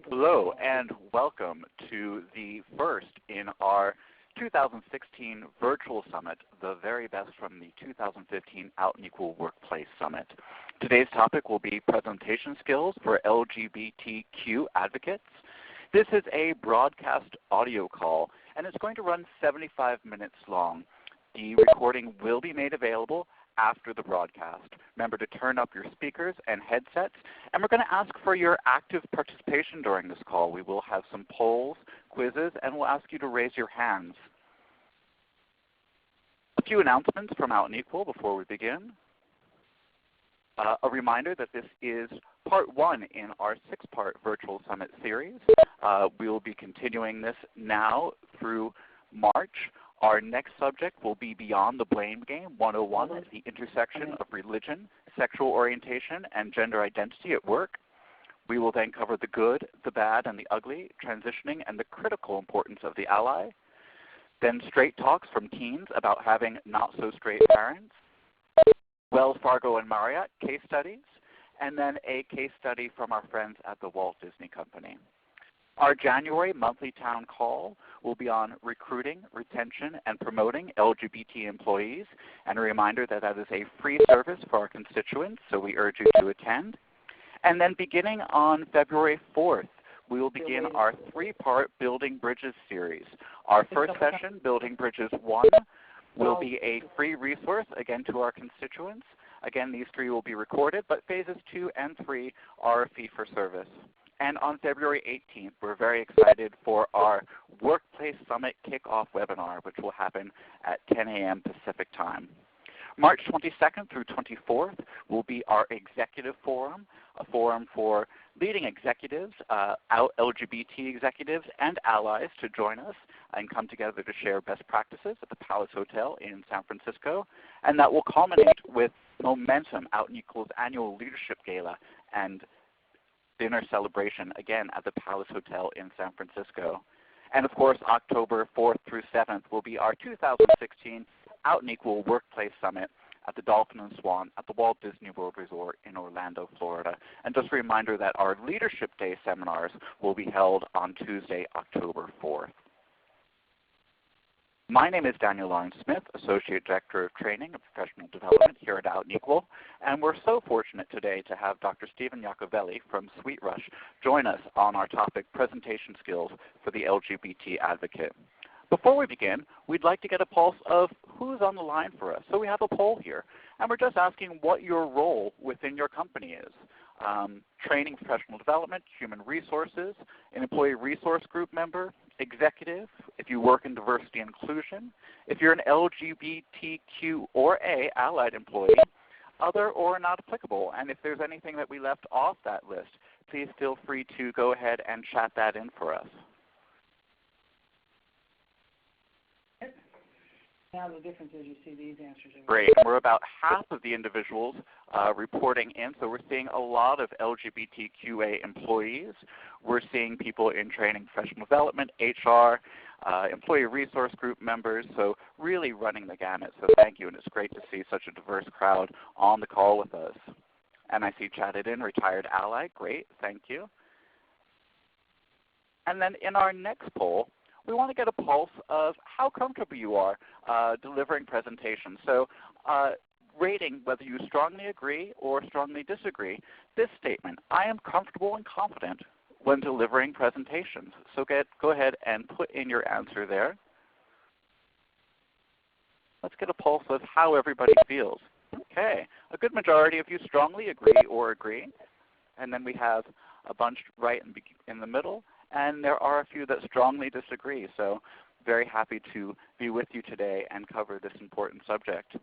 Hello and welcome to the first in our 2016 Virtual Summit, the very best from the 2015 Out and Equal Workplace Summit. Today's topic will be presentation skills for LGBTQ advocates. This is a broadcast audio call and it's going to run 75 minutes long. The recording will be made available after the broadcast. Remember to turn up your speakers and headsets, and we're going to ask for your active participation during this call. We will have some polls, quizzes, and we'll ask you to raise your hands. A few announcements from Out and Equal before we begin. A reminder that this is part one in our 6-part Virtual Summit series. We will be continuing this now through March. Our next subject will be Beyond the Blame Game 101, the intersection of religion, sexual orientation, and gender identity at work. We will then cover the good, the bad, and the ugly, transitioning, and the critical importance of the ally. Then straight talks from teens about having not-so-straight parents. Wells Fargo and Marriott case studies, and then a case study from our friends at the Walt Disney Company. Our January monthly town call will be on recruiting, retention, and promoting LGBT employees, and a reminder that that is a free service for our constituents, so we urge you to attend. And then beginning on February 4th, we will begin our 3-part Building Bridges series. Our first session, Building Bridges 1, will be a free resource, again, to our constituents. Again, these 3 will be recorded, but phases 2 and 3 are a fee for service. And on February 18th, we're very excited for our Workplace Summit Kickoff webinar, which will happen at 10 a.m. Pacific Time. March 22nd through 24th will be our Executive Forum, a forum for leading executives, LGBT executives, and allies to join us and come together to share best practices at the Palace Hotel in San Francisco. And that will culminate with Momentum, Out and Equal's annual leadership gala and dinner celebration, again, at the Palace Hotel in San Francisco. And of course, October 4th through 7th will be our 2016 Out and Equal Workplace Summit at the Dolphin and Swan at the Walt Disney World Resort in Orlando, Florida. And just a reminder that our Leadership Day seminars will be held on Tuesday, October 4th. My name is Daniel Lawrence-Smith, Associate Director of Training and Professional Development here at Out and Equal, and we're so fortunate today to have Dr. Stephen Iacovelli from SweetRush join us on our topic, Presentation Skills for the LGBT Advocate. Before we begin, we'd like to get a pulse of who's on the line for us. So we have a poll here, and we're just asking what your role within your company is. Training, professional development, human resources, an employee resource group member, executive, if you work in diversity and inclusion, if you're an LGBTQ or A allied employee, other or not applicable. And if there's anything that we left off that list, please feel free to go ahead and chat that in for us. Now the difference is you see these answers. Great. We're about half of the individuals reporting in, so we're seeing a lot of LGBTQA employees. We're seeing people in training, professional development, HR, employee resource group members, so really running the gamut. So thank you, and it's great to see such a diverse crowd on the call with us. And I see chatted in, retired ally. Great, thank you. And then in our next poll, we want to get a pulse of how comfortable you are delivering presentations. So rating whether you strongly agree or strongly disagree, this statement, I am comfortable and confident when delivering presentations. So go ahead and put in your answer there. Let's get a pulse of how everybody feels. Okay, a good majority of you strongly agree or agree. And then we have a bunch right in the middle. And there are a few that strongly disagree, so very happy to be with you today and cover this important subject.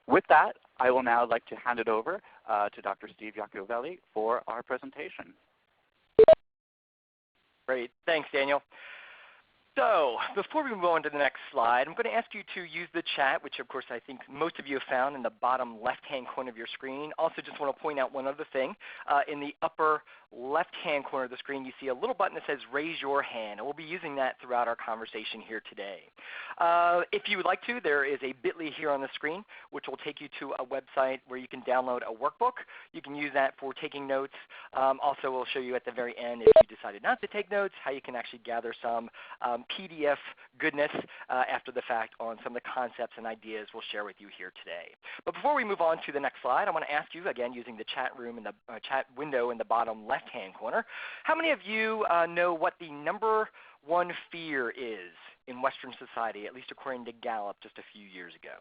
With that, I will now like to hand it over to Dr. Steve Iacovelli for our presentation. Great. Thanks, Daniel. So before we move on to the next slide, I'm going to ask you to use the chat, which of course I think most of you have found in the bottom left-hand corner of your screen. Also just want to point out one other thing. In the upper left-hand corner of the screen, you see a little button that says raise your hand, and we'll be using that throughout our conversation here today. If you would like to, there is a bit.ly here on the screen, which will take you to a website where you can download a workbook. You can use that for taking notes. Also, we'll show you at the very end, if you decided not to take notes, how you can actually gather some PDF goodness after the fact on some of the concepts and ideas we'll share with you here today. But before we move on to the next slide, I want to ask you, again, using the chat room and the chat window in the bottom left-hand corner, how many of you know what the number one fear is in Western society, at least according to Gallup just a few years ago?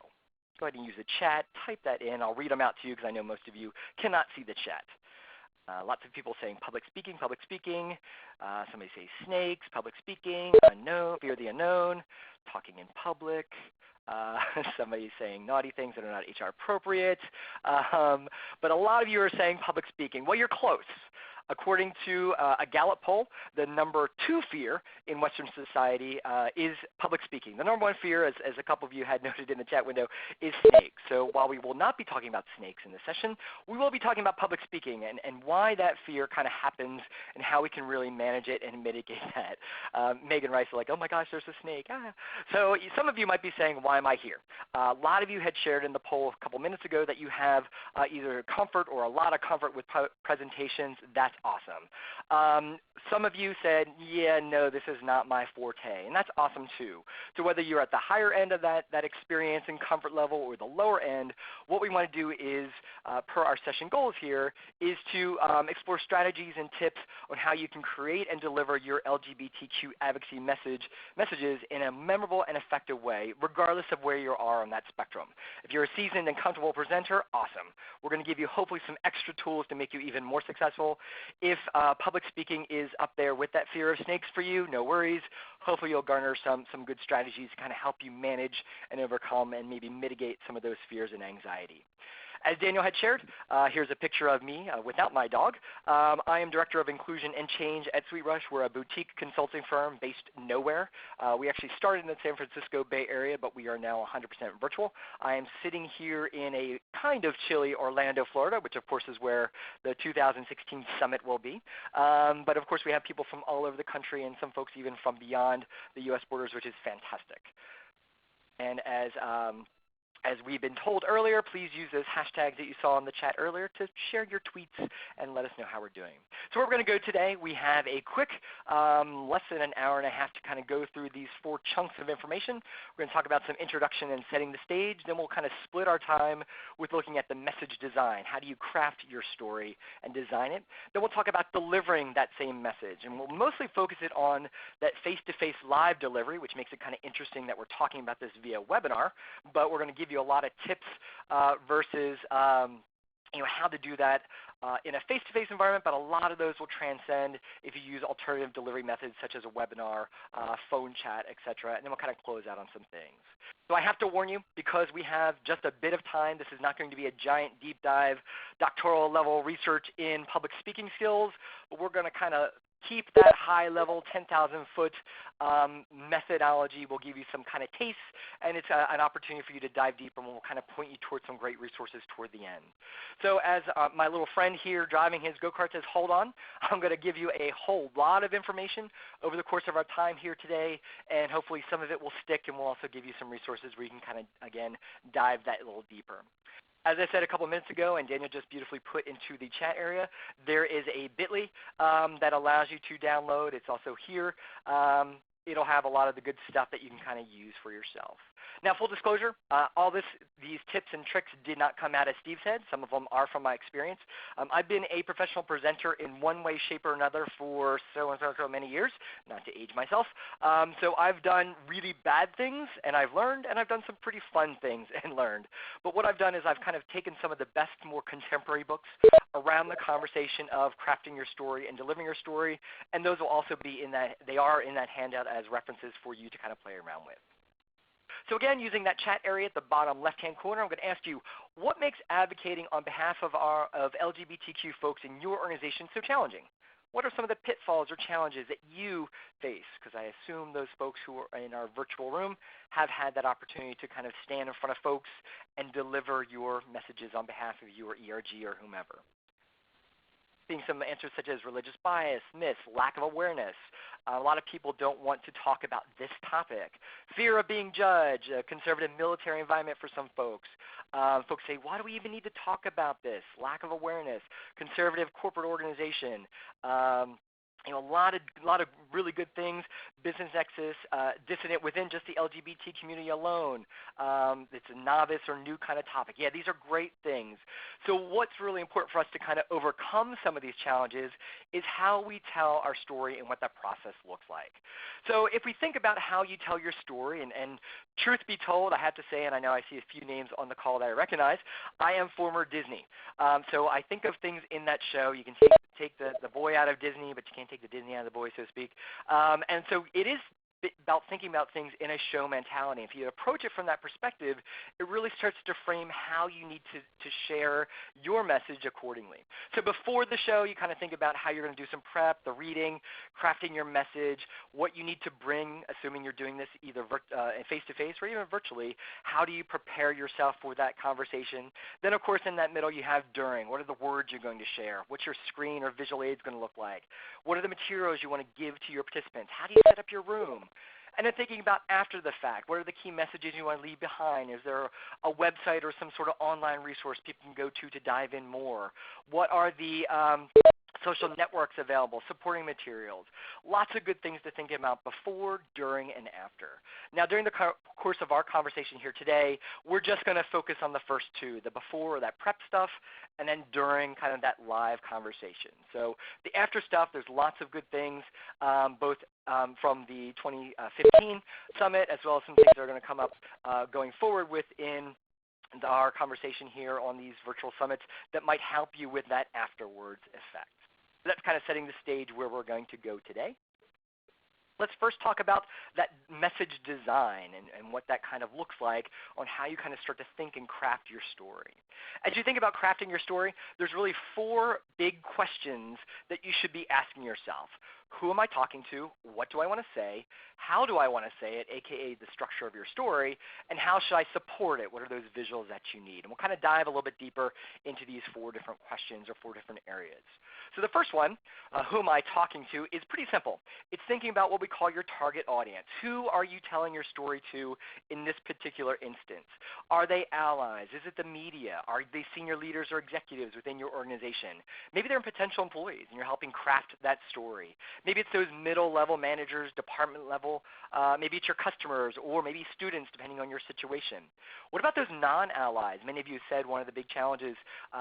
Go ahead and use the chat. Type that in. I'll read them out to you because I know most of you cannot see the chat. Lots of people saying public speaking, public speaking. Somebody say snakes, public speaking, unknown, fear the unknown, talking in public. Somebody saying naughty things that are not HR appropriate. But a lot of you are saying public speaking. Well, you're close. According to a Gallup poll, the number two fear in Western society is public speaking. The number one fear, as a couple of you had noted in the chat window, is snakes. So while we will not be talking about snakes in this session, we will be talking about public speaking and why that fear kind of happens and how we can really manage it and mitigate that. Megan Rice is like, oh my gosh, there's a snake. Ah. So some of you might be saying, why am I here? A lot of you had shared in the poll a couple minutes ago that you have either comfort or a lot of comfort with presentations. That's awesome. Some of you said, yeah, no, this is not my forte, and that's awesome too. So whether you're at the higher end of that experience and comfort level or the lower end, what we want to do is, per our session goals here, is to explore strategies and tips on how you can create and deliver your LGBTQ advocacy messages in a memorable and effective way, regardless of where you are on that spectrum. If you're a seasoned and comfortable presenter, awesome. We're going to give you hopefully some extra tools to make you even more successful. If public speaking is up there with that fear of snakes for you, no worries. Hopefully you'll garner some good strategies to kind of help you manage and overcome and maybe mitigate some of those fears and anxiety. As Daniel had shared, here's a picture of me without my dog. I am Director of Inclusion and Change at SweetRush. We're a boutique consulting firm based nowhere. We actually started in the San Francisco Bay Area, but we are now 100% virtual. I am sitting here in a kind of chilly Orlando, Florida, which of course is where the 2016 summit will be. But of course we have people from all over the country and some folks even from beyond the U.S. borders, which is fantastic. And as we've been told earlier, please use those hashtags that you saw in the chat earlier to share your tweets and let us know how we're doing. So where we're going to go today, we have a quick less than an hour and a half to kind of go through these 4 chunks of information. We're going to talk about some introduction and setting the stage. Then we'll kind of split our time with looking at the message design. How do you craft your story and design it? Then we'll talk about delivering that same message. And we'll mostly focus it on that face-to-face live delivery, which makes it kind of interesting that we're talking about this via webinar. But we're going to give you a lot of tips versus how to do that in a face-to-face environment, but a lot of those will transcend if you use alternative delivery methods such as a webinar, phone chat, etc. And then we'll kind of close out on some things. So I have to warn you, because we have just a bit of time, this is not going to be a giant deep dive doctoral level research in public speaking skills, but we're going to kind of keep that high level 10,000-foot methodology. We'll give you some kind of taste, and it's an opportunity for you to dive deeper, and we'll kind of point you towards some great resources toward the end. So as my little friend here driving his go-kart says, hold on, I'm going to give you a whole lot of information over the course of our time here today, and hopefully some of it will stick, and we'll also give you some resources where you can kind of, again, dive that a little deeper. As I said a couple minutes ago, and Daniel just beautifully put into the chat area, there is a bit.ly that allows you to download. It's also here. It'll have a lot of the good stuff that you can kind of use for yourself. Now, full disclosure, these tips and tricks did not come out of Steve's head. Some of them are from my experience. I've been a professional presenter in one way, shape, or another for so many years, not to age myself. So I've done really bad things, and I've learned, and I've done some pretty fun things and learned. But what I've done is I've kind of taken some of the best, more contemporary books around the conversation of crafting your story and delivering your story, and those will also be in that, they are in that handout as references for you to kind of play around with. So again, using that chat area at the bottom left-hand corner, I'm going to ask you, what makes advocating on behalf of LGBTQ folks in your organization so challenging? What are some of the pitfalls or challenges that you face? Because I assume those folks who are in our virtual room have had that opportunity to kind of stand in front of folks and deliver your messages on behalf of your ERG or whomever. Seeing some answers such as religious bias, myths, lack of awareness. A lot of people don't want to talk about this topic. Fear of being judged, a conservative military environment for some folks. Folks say, why do we even need to talk about this? Lack of awareness, conservative corporate organization. A lot of really good things. Business nexus, dissonant within just the LGBT community alone. It's a novice or new kind of topic. Yeah, these are great things. So what's really important for us to kind of overcome some of these challenges is how we tell our story and what that process looks like. So if we think about how you tell your story, and truth be told, I have to say, and I know I see a few names on the call that I recognize, I am former Disney. So I think of things in that show. You can take the boy out of Disney, but you can't take the Disney out of the boy, so to speak. And so it is about thinking about things in a show mentality. If you approach it from that perspective, it really starts to frame how you need to share your message accordingly. So before the show, you kind of think about how you're going to do some prep, the reading, crafting your message, what you need to bring, assuming you're doing this either face-to-face or even virtually. How do you prepare yourself for that conversation? Then, of course, in that middle, you have during. What are the words you're going to share? What's your screen or visual aids going to look like? What are the materials you want to give to your participants? How do you set up your room? And then thinking about after the fact, what are the key messages you want to leave behind? Is there a website or some sort of online resource people can go to dive in more? What are the social networks available, supporting materials? Lots of good things to think about before, during, and after. Now, during the course of our conversation here today, we're just going to focus on the first two, the before, or that prep stuff, and then during kind of that live conversation. So the after stuff, there's lots of good things, both from the 2015 summit, as well as some things that are going to come up going forward within our conversation here on these virtual summits that might help you with that afterwards effect. So that's kind of setting the stage where we're going to go today. Let's first talk about that message design and what that kind of looks like on how you kind of start to think and craft your story. As you think about crafting your story, there's really 4 big questions that you should be asking yourself. Who am I talking to? What do I want to say? How do I want to say it, aka the structure of your story? And how should I support it? What are those visuals that you need? And we'll kind of dive a little bit deeper into these 4 different questions or 4 different areas. So the first one, who am I talking to, is pretty simple. It's thinking about what we call your target audience. Who are you telling your story to in this particular instance? Are they allies? Is it the media? Are they senior leaders or executives within your organization? Maybe they're potential employees and you're helping craft that story. Maybe it's those middle-level managers, department level. Maybe it's your customers or maybe students, depending on your situation. What about those non-allies? Many of you said one of the big challenges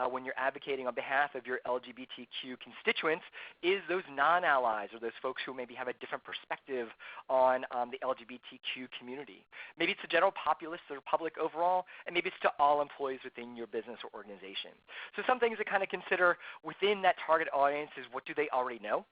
when you're advocating on behalf of your LGBTQ constituents is those non-allies or those folks who maybe have a different perspective on the LGBTQ community. Maybe it's the general populace or public overall, and maybe it's to all employees within your business or organization. So some things to kind of consider within that target audience is what do they already know?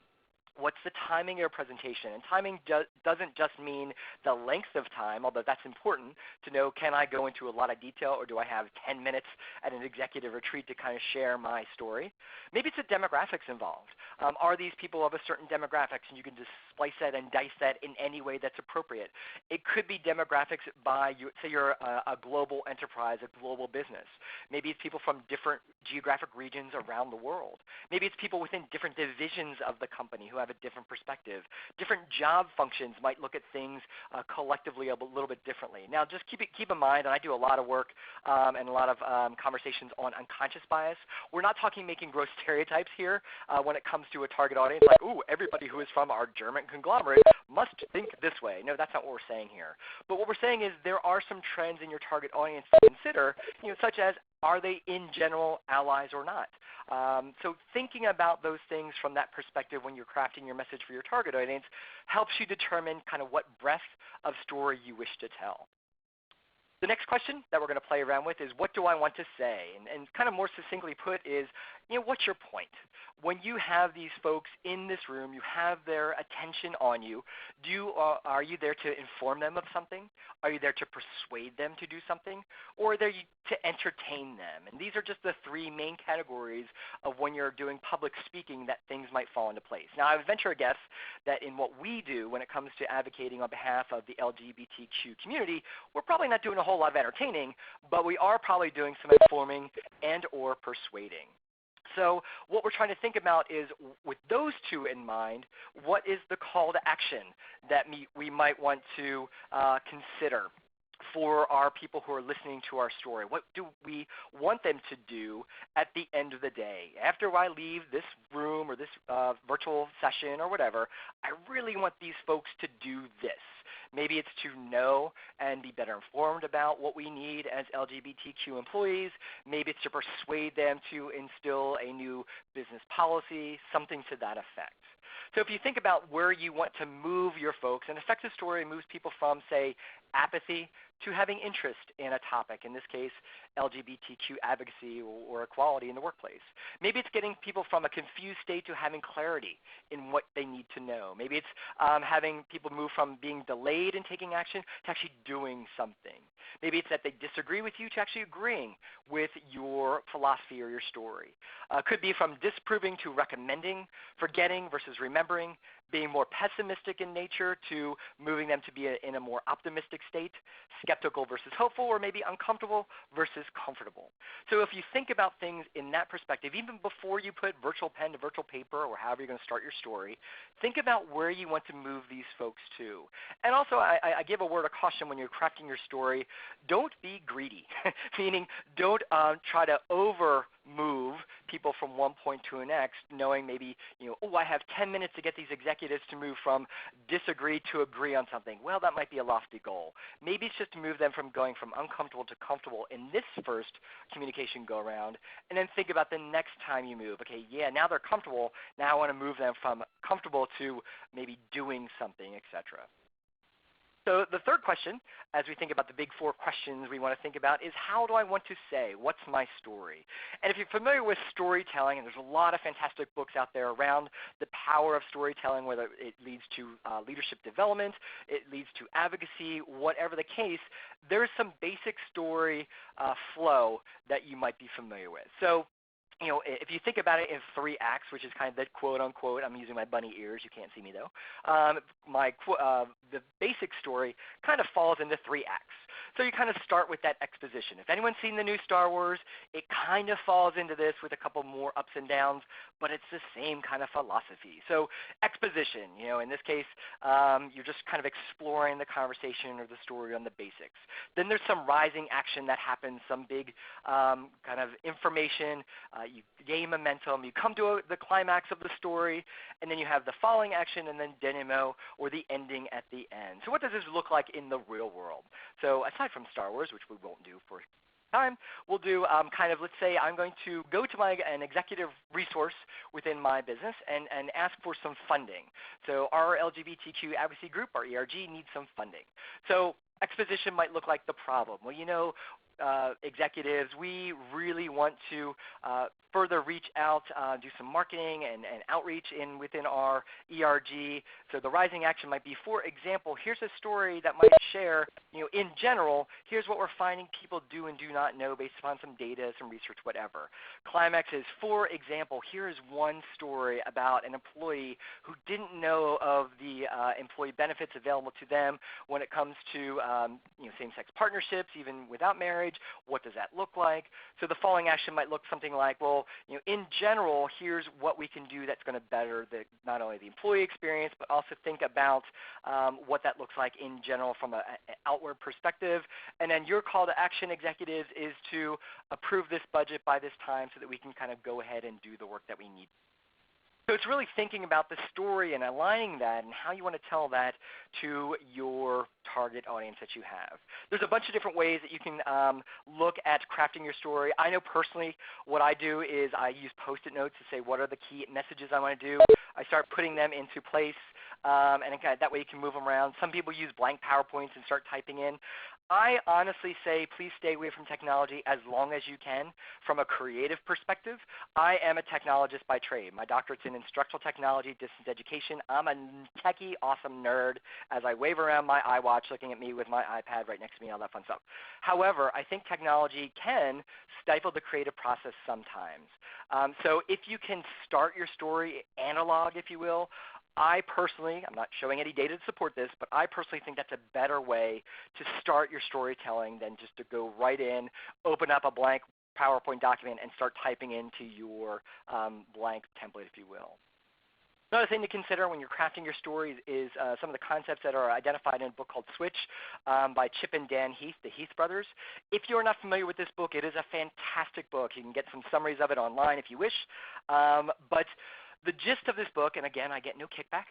What's the timing of your presentation? And timing doesn't just mean the length of time, although that's important to know, can I go into a lot of detail or do I have 10 minutes at an executive retreat to kind of share my story? Maybe it's the demographics involved. Are these people of a certain demographics and you can just splice that and dice that in any way that's appropriate? It could be demographics by, say you're a global enterprise, a global business. Maybe it's people from different geographic regions around the world. Maybe it's people within different divisions of the company who have a different perspective. Different job functions might look at things collectively a little bit differently. Now, just keep in mind, and I do a lot of work and a lot of conversations on unconscious bias. We're not talking making gross stereotypes here when it comes to a target audience, like, ooh, everybody who is from our German conglomerate must think this way. No, that's not what we're saying here. But what we're saying is there are some trends in your target audience to consider, such as, are they in general allies or not? So thinking about those things from that perspective when you're crafting your message for your target audience helps you determine kind of what breadth of story you wish to tell. The next question that we're going to play around with is, what do I want to say? And kind of more succinctly put is, what's your point? When you have these folks in this room, you have their attention on you, are you there to inform them of something? Are you there to persuade them to do something? Or are there to entertain them? And these are just the three main categories of when you're doing public speaking that things might fall into place. Now, I would venture a guess that in what we do when it comes to advocating on behalf of the LGBTQ community, we're probably not doing a whole lot of entertaining, but we are probably doing some informing and or persuading. So what we're trying to think about is, with those two in mind, what is the call to action that we might want to consider for our people who are listening to our story? What do we want them to do at the end of the day? After I leave this room or this virtual session or whatever, I really want these folks to do this. Maybe it's to know and be better informed about what we need as LGBTQ employees. Maybe it's to persuade them to instill a new business policy, something to that effect. So if you think about where you want to move your folks, an effective story moves people from, say, apathy to having interest in a topic, in this case, LGBTQ advocacy or equality in the workplace. Maybe it's getting people from a confused state to having clarity in what they need to know. Maybe it's having people move from being delayed in taking action to actually doing something. Maybe it's that they disagree with you to actually agreeing with your philosophy or your story. Could be from disproving to recommending, forgetting versus remembering, being more pessimistic in nature to moving them to be in a more optimistic state, skeptical versus hopeful, or maybe uncomfortable versus comfortable. So if you think about things in that perspective, even before you put virtual pen to virtual paper or however you're going to start your story, think about where you want to move these folks to. And also, I give a word of caution when you're crafting your story. Don't be greedy, meaning don't try to over-move people from one point to the next, knowing maybe, I have 10 minutes to get these executives to move from disagree to agree on something. Well, that might be a lofty goal. Maybe it's just to move them from going from uncomfortable to comfortable in this first communication go-around, and then think about the next time you move. Okay, yeah, now they're comfortable. Now I want to move them from comfortable to maybe doing something, etc. So the third question, as we think about the big four questions we want to think about, is how do I want to say? What's my story? And if you're familiar with storytelling, and there's a lot of fantastic books out there around the power of storytelling, whether it leads to leadership development, it leads to advocacy, whatever the case, there's some basic story flow that you might be familiar with. So if you think about it in 3 acts, which is kind of the quote-unquote, I'm using my bunny ears, you can't see me though, the basic story kind of falls into 3 acts. So you kind of start with that exposition. If anyone's seen the new Star Wars, it kind of falls into this with a couple more ups and downs, but it's the same kind of philosophy. So exposition, in this case, you're just kind of exploring the conversation or the story on the basics. Then there's some rising action that happens, some big kind of information. You gain momentum. You come to the climax of the story, and then you have the falling action and then denouement, or the ending at the end. So what does this look like in the real world? So aside from Star Wars, which we won't do for time, we'll do let's say I'm going to go to an executive resource within my business and ask for some funding. So our LGBTQ advocacy group, our ERG, needs some funding. So exposition might look like the problem. Well, executives, we really want to further reach out, do some marketing and outreach within our ERG. So the rising action might be, for example, here's a story that might share, in general, here's what we're finding people do and do not know based upon some data, some research, whatever. Climax is, for example, here is one story about an employee who didn't know of the employee benefits available to them when it comes to same-sex partnerships, even without marriage. What does that look like? So the falling action might look something like, well, in general, here's what we can do that's going to better not only the employee experience, but also think about what that looks like in general from an outward perspective. And then your call to action, executives, is to approve this budget by this time so that we can kind of go ahead and do the work that we need. So it's really thinking about the story and aligning that and how you want to tell that to your target audience that you have. There's a bunch of different ways that you can look at crafting your story. I know personally what I do is I use Post-it notes to say what are the key messages I want to do. I start putting them into place. and again, that way you can move them around. Some people use blank PowerPoints and start typing in. I honestly say please stay away from technology as long as you can from a creative perspective. I am a technologist by trade. My doctorate's in instructional technology, distance education. I'm a techie, awesome nerd as I wave around my iWatch looking at me with my iPad right next to me, all that fun stuff. However, I think technology can stifle the creative process sometimes. So if you can start your story analog, if you will, I personally, I'm not showing any data to support this, but I personally think that's a better way to start your storytelling than just to go right in, open up a blank PowerPoint document, and start typing into your blank template, if you will. Another thing to consider when you're crafting your stories is some of the concepts that are identified in a book called Switch by Chip and Dan Heath, the Heath brothers. If you're not familiar with this book, it is a fantastic book. You can get some summaries of it online if you wish. But the gist of this book, and again, I get no kickback,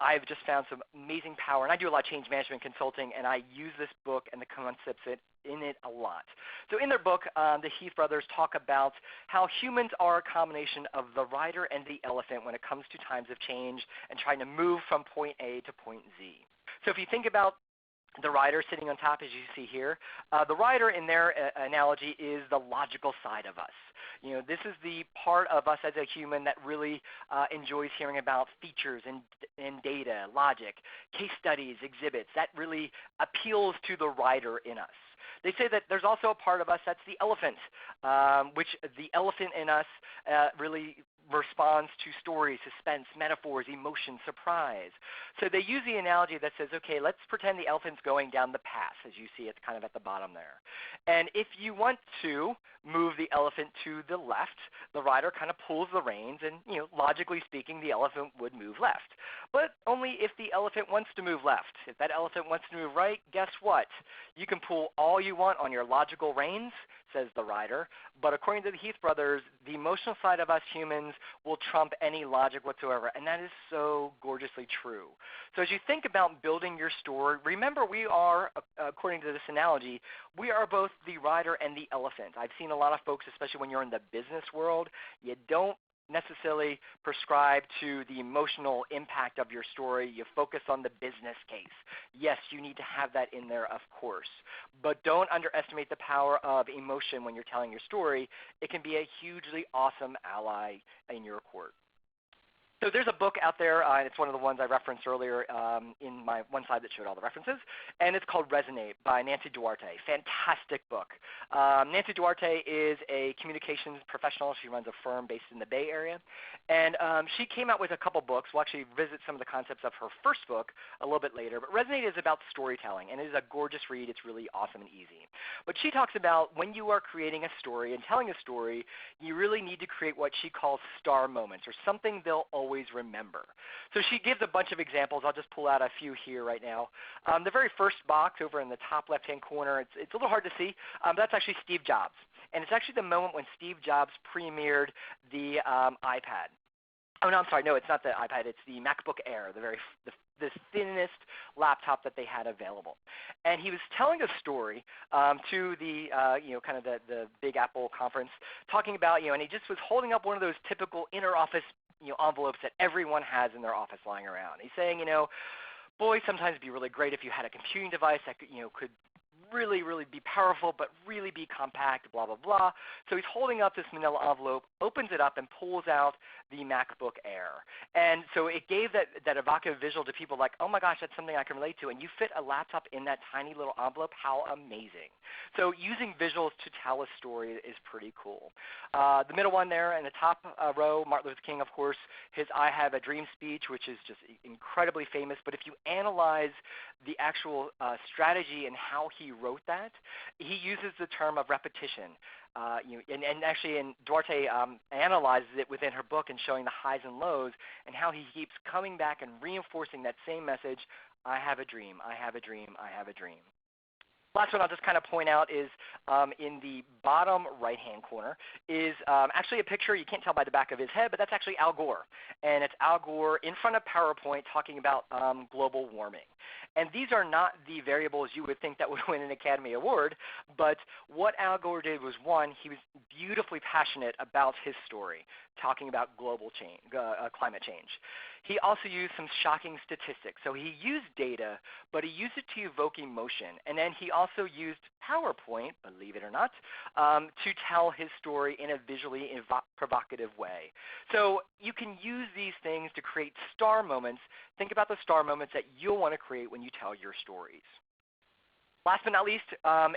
I've just found some amazing power, and I do a lot of change management consulting, and I use this book and the concepts in it a lot. So in their book, the Heath brothers talk about how humans are a combination of the rider and the elephant when it comes to times of change and trying to move from point A to point Z. So if you think about the rider sitting on top, as you see here, the rider in their analogy is the logical side of us. You know, this is the part of us as a human that really enjoys hearing about features and data, logic, case studies, exhibits. That really appeals to the rider in us. They say that there's also a part of us that's the elephant, which the elephant in us really responds to stories, suspense, metaphors, emotion, surprise. So they use the analogy that says, okay, let's pretend the elephant's going down the path, as you see it's kind of at the bottom there. And if you want to move the elephant to the left, the rider kind of pulls the reins, and logically speaking, the elephant would move left. But only if the elephant wants to move left. If that elephant wants to move right, guess what? You can pull all you want on your logical reins, says the rider, but according to the Heath brothers, the emotional side of us humans will trump any logic whatsoever, and that is so gorgeously true. So as you think about building your story, remember we are, according to this analogy, we are both the rider and the elephant. I've seen a lot of folks, especially when you're in the business world, you don't necessarily prescribe to the emotional impact of your story. You focus on the business case. Yes, you need to have that in there, of course, but don't underestimate the power of emotion when you're telling your story. It can be a hugely awesome ally in your court. So there's a book out there, and it's one of the ones I referenced earlier in my one slide that showed all the references, and it's called Resonate by Nancy Duarte. Fantastic book. Nancy Duarte is a communications professional. She runs a firm based in the Bay Area, and she came out with a couple books. We'll actually visit some of the concepts of her first book a little bit later, but Resonate is about storytelling, and it is a gorgeous read. It's really awesome and easy. But she talks about when you are creating a story and telling a story, you really need to create what she calls star moments, or something they'll always remember. So she gives a bunch of examples. I'll just pull out a few here right now. The very first box over in the top left-hand corner, it's a little hard to see, but that's actually Steve Jobs. And it's actually the moment when Steve Jobs premiered the iPad. Oh, no, I'm sorry. No, it's not the iPad. It's the MacBook Air, the thinnest laptop that they had available. And he was telling a story to the, kind of the Big Apple conference, talking about, and he just was holding up one of those typical inner office envelopes that everyone has in their office lying around. He's saying, boy, sometimes it'd be really great if you had a computing device that could really, really be powerful, but really be compact, blah, blah, blah. So he's holding up this manila envelope, opens it up, and pulls out the MacBook Air. And so it gave that evocative visual to people like, oh my gosh, that's something I can relate to. And you fit a laptop in that tiny little envelope. How amazing. So using visuals to tell a story is pretty cool. The middle one there in the top row, Martin Luther King, of course, his I Have a Dream speech, which is just incredibly famous. But if you analyze the actual strategy and how he wrote that, he uses the term of repetition. And actually, Duarte analyzes it within her book and showing the highs and lows and how he keeps coming back and reinforcing that same message, I have a dream, I have a dream, I have a dream. Last one I'll just kind of point out is in the bottom right-hand corner is actually a picture. You can't tell by the back of his head, but that's actually Al Gore. And it's Al Gore in front of PowerPoint talking about global warming. And these are not the variables you would think that would win an Academy Award, but what Al Gore did was, one, he was beautifully passionate about his story, talking about global change, climate change. He also used some shocking statistics. So he used data, but he used it to evoke emotion. And then he also used PowerPoint, believe it or not, to tell his story in a visually provocative way. So you can use these things to create star moments. Think about the star moments that you'll want to create when you tell your stories. Last but not least,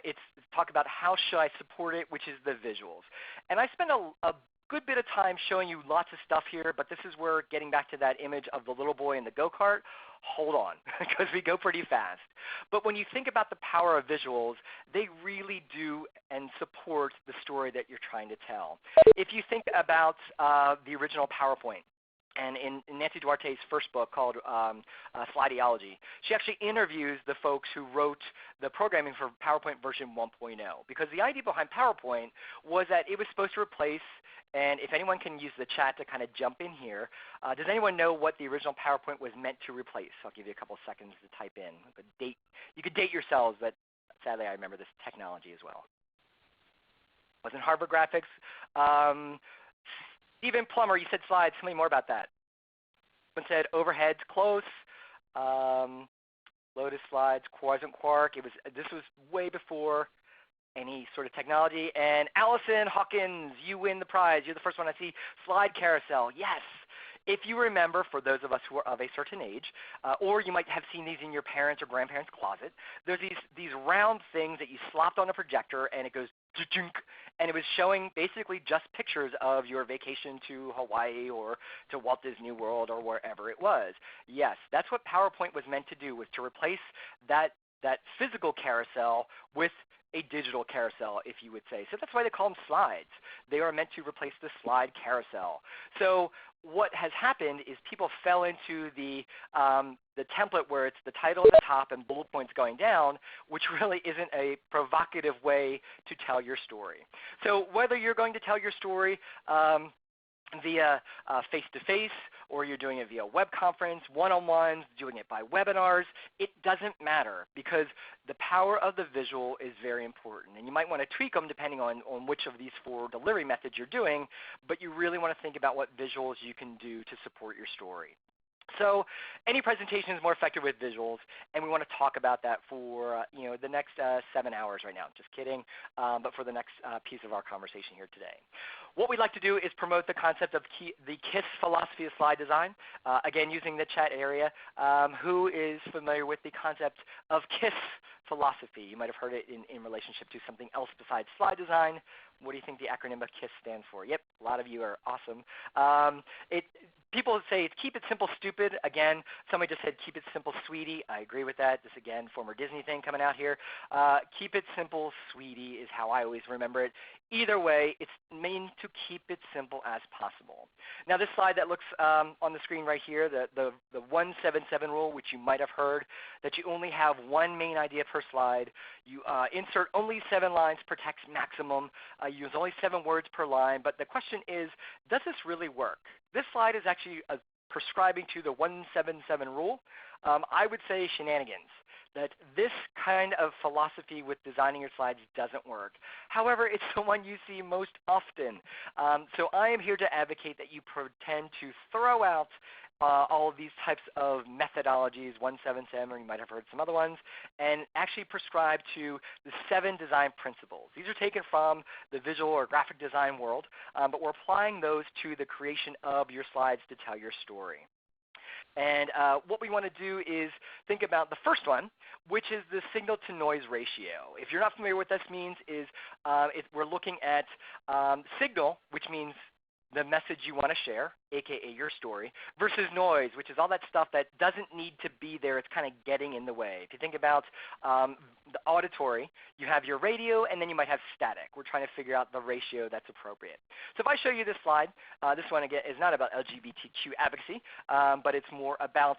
it's talk about how should I support it, which is the visuals. And I spent a good bit of time showing you lots of stuff here, but this is where getting back to that image of the little boy in the go-kart, hold on, because we go pretty fast. But when you think about the power of visuals, they really do and support the story that you're trying to tell. If you think about the original PowerPoint, and in Nancy Duarte's first book called Slideology, she actually interviews the folks who wrote the programming for PowerPoint version 1.0, because the idea behind PowerPoint was that it was supposed to replace, and if anyone can use the chat to kind of jump in here, does anyone know what the original PowerPoint was meant to replace? I'll give you a couple seconds to type in. You could date yourselves, but sadly I remember this technology as well. Wasn't Harvard Graphics. Stephen Plummer, you said slides. Tell me more about that. Someone said overheads, close. Lotus slides, wasn't Quark. This was way before any sort of technology. And Allison Hawkins, you win the prize. You're the first one I see. Slide carousel, yes. If you remember, for those of us who are of a certain age, or you might have seen these in your parents' or grandparents' closet, there's these round things that you slapped on a projector, and it goes and it was showing basically just pictures of your vacation to Hawaii or to Walt Disney World or wherever it was. Yes, that's what PowerPoint was meant to do, was to replace that physical carousel with a digital carousel, if you would say. So that's why they call them slides. They are meant to replace the slide carousel. So what has happened is people fell into the template where it's the title at the top and bullet points going down, which really isn't a provocative way to tell your story. So whether you're going to tell your story via face-to-face, or you're doing it via web conference, one-on-ones, doing it by webinars, it doesn't matter, because the power of the visual is very important. And you might want to tweak them depending on which of these 4 delivery methods you're doing, but you really want to think about what visuals you can do to support your story. So any presentation is more effective with visuals, and we want to talk about that for the next 7 hours right now. Just kidding, but for the next piece of our conversation here today. What we'd like to do is promote the concept of the KISS philosophy of slide design, again using the chat area. Who is familiar with the concept of KISS philosophy? You might have heard it in relationship to something else besides slide design. What do you think the acronym of KISS stands for? Yep, a lot of you are awesome. People say it's keep it simple, stupid. Again, somebody just said keep it simple, sweetie. I agree with that. This, again, former Disney thing coming out here. Keep it simple, sweetie is how I always remember it. Either way, it's meant to keep it simple as possible. Now, this slide that looks on the screen right here, the 177 rule, which you might have heard, that you only have one main idea per slide. You insert only 7 lines per text maximum. Use only 7 words per line. But the question is, does this really work? This slide is actually prescribing to the 177 rule. I would say shenanigans, that this kind of philosophy with designing your slides doesn't work. However, it's the one you see most often. So I am here to advocate that you pretend to throw out all of these types of methodologies, 177, or you might have heard some other ones, and actually prescribe to the 7 design principles. These are taken from the visual or graphic design world, but we're applying those to the creation of your slides to tell your story. And what we want to do is think about the first one, which is the signal-to-noise ratio. If you're not familiar with what this means, we're looking at signal, which means the message you want to share, aka your story, versus noise, which is all that stuff that doesn't need to be there. It's kind of getting in the way. If you think about the auditory, you have your radio, and then you might have static. We're trying to figure out the ratio that's appropriate. So if I show you this slide, this one again is not about LGBTQ advocacy, but it's more about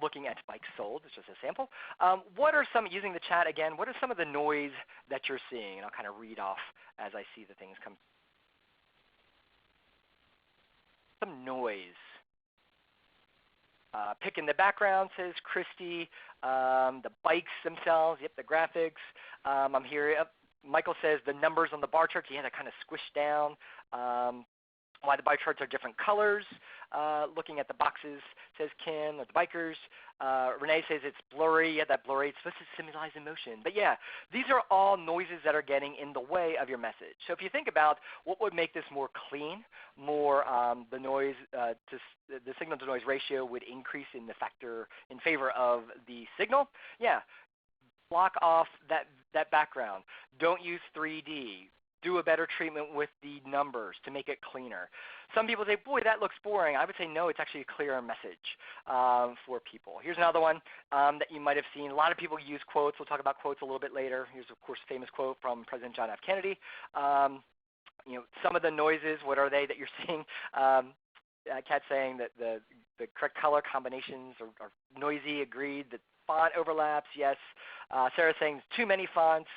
looking at bikes sold. It's just a sample. What are some, using the chat again, what are some of the noise that you're seeing? And I'll kind of read off as I see the things come. Some noise. Pick in the background, says Christy. The bikes themselves, yep, the graphics. I'm here. Michael says the numbers on the bar charts, yeah, they're kind of squished down. why the bike charts are different colors. Looking at the boxes, says Kim, or the bikers. Renee says it's blurry. Yeah, that blurry, it's supposed to symbolize emotion. But yeah, these are all noises that are getting in the way of your message. So if you think about what would make this more clean, more the noise, the signal to noise ratio would increase in the factor in favor of the signal. Yeah, block off that background. Don't use 3D. Do a better treatment with the numbers to make it cleaner. Some people say, boy, that looks boring. I would say, no, it's actually a clearer message for people. Here's another one that you might have seen. A lot of people use quotes. We'll talk about quotes a little bit later. Here's, of course, a famous quote from President John F. Kennedy. Some of the noises, what are they that you're seeing? Kat saying that the correct color combinations are noisy, agreed. The font overlaps, yes. Sarah saying too many fonts.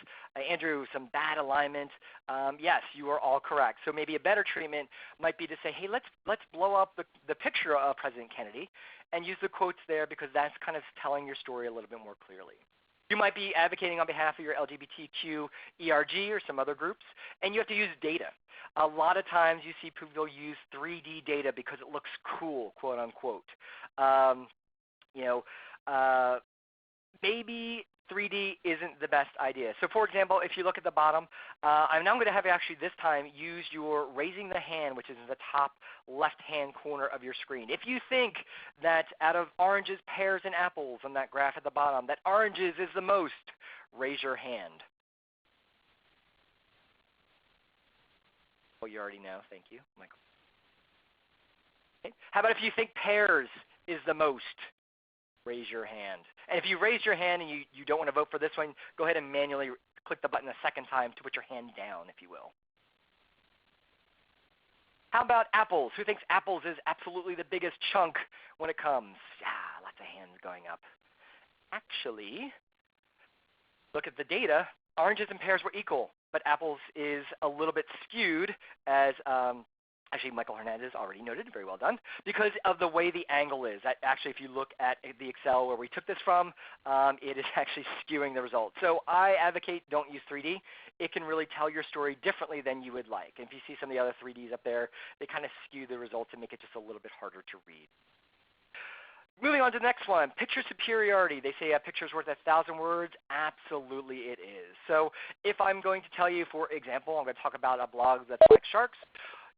Andrew, some bad alignment. Yes, you are all correct. So maybe a better treatment might be to say, hey, let's blow up the picture of President Kennedy and use the quotes there, because that's kind of telling your story a little bit more clearly. You might be advocating on behalf of your LGBTQ ERG or some other groups, and you have to use data. A lot of times you see people use 3D data because it looks cool, quote unquote. Maybe 3D isn't the best idea. So for example, if you look at the bottom, I'm now going to have you actually this time use your raising the hand, which is in the top left-hand corner of your screen. If you think that out of oranges, pears, and apples on that graph at the bottom, that oranges is the most, raise your hand. Well, you already know. Thank you, Michael. Okay. How about if you think pears is the most? Raise your hand. And if you raise your hand and you don't want to vote for this one, go ahead and manually click the button a second time to put your hand down, if you will. How about apples? Who thinks apples is absolutely the biggest chunk when it comes? Yeah, lots of hands going up. Actually, look at the data. Oranges and pears were equal, but apples is a little bit skewed, as actually Michael Hernandez already noted, very well done, because of the way the angle is. Actually, if you look at the Excel where we took this from, it is actually skewing the results. So I advocate don't use 3D. It can really tell your story differently than you would like. And if you see some of the other 3Ds up there, they kind of skew the results and make it just a little bit harder to read. Moving on to the next one, picture superiority. They say a picture's worth 1,000 words. Absolutely it is. So if I'm going to tell you, for example, I'm going to talk about a blog that's like sharks.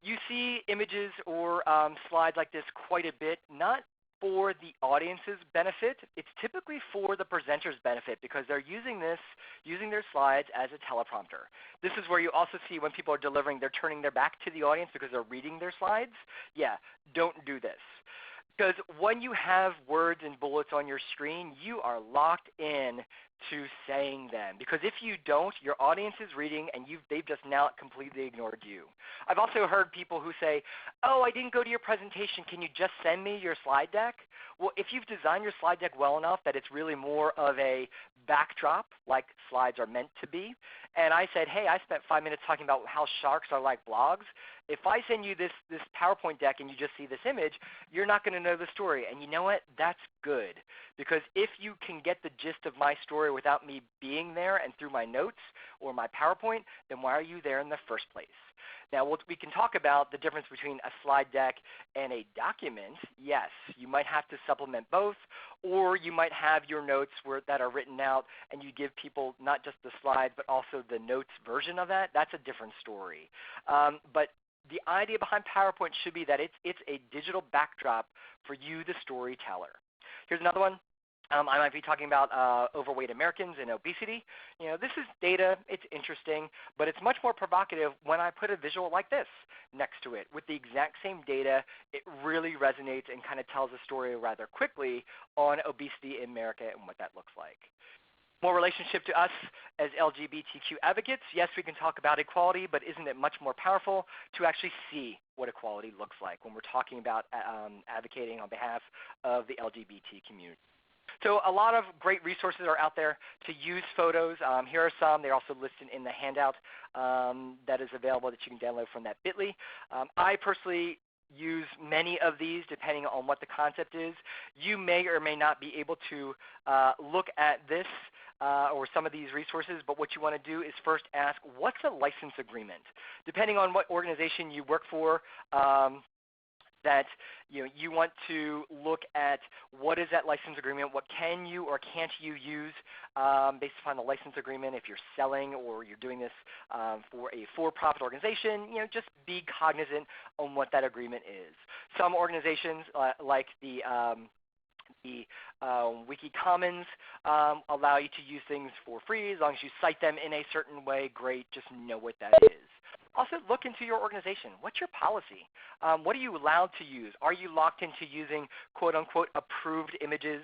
You see images or slides like this quite a bit, not for the audience's benefit. It's typically for the presenter's benefit, because they're using their slides as a teleprompter. This is where you also see when people are delivering, they're turning their back to the audience because they're reading their slides. Yeah, don't do this. Because when you have words and bullets on your screen, you are locked in to saying them. Because if you don't, your audience is reading and they've just now completely ignored you. I've also heard people who say, oh, I didn't go to your presentation. Can you just send me your slide deck? Well, if you've designed your slide deck well enough that it's really more of a backdrop, like slides are meant to be, and I said, hey, I spent 5 minutes talking about how sharks are like blogs. If I send you this PowerPoint deck and you just see this image, you're not going to know the story. And you know what? That's good. Because if you can get the gist of my story without me being there and through my notes or my PowerPoint, then why are you there in the first place? Now, we can talk about the difference between a slide deck and a document. Yes, you might have to supplement both, or you might have your notes that are written out and you give people not just the slides but also the notes version of that. That's a different story. But the idea behind PowerPoint should be that it's a digital backdrop for you, the storyteller. Here's another one. I might be talking about overweight Americans and obesity. This is data. It's interesting, but it's much more provocative when I put a visual like this next to it. With the exact same data, it really resonates and kind of tells a story rather quickly on obesity in America and what that looks like. More relationship to us as LGBTQ advocates. Yes, we can talk about equality, but isn't it much more powerful to actually see what equality looks like when we're talking about advocating on behalf of the LGBT community? So a lot of great resources are out there to use photos. Here are some. They're also listed in the handout that is available that you can download from that bit.ly. I personally use many of these depending on what the concept is. You may or may not be able to look at this or some of these resources, but what you want to do is first ask, what's a license agreement? Depending on what organization you work for, that you want to look at what is that license agreement, what can you or can't you use based upon the license agreement. If you're selling or you're doing this for a for-profit organization, just be cognizant on what that agreement is. Some organizations like the Wiki Commons allow you to use things for free as long as you cite them in a certain way. Great, just know what that is. Also, look into your organization. What's your policy? What are you allowed to use? Are you locked into using quote-unquote approved images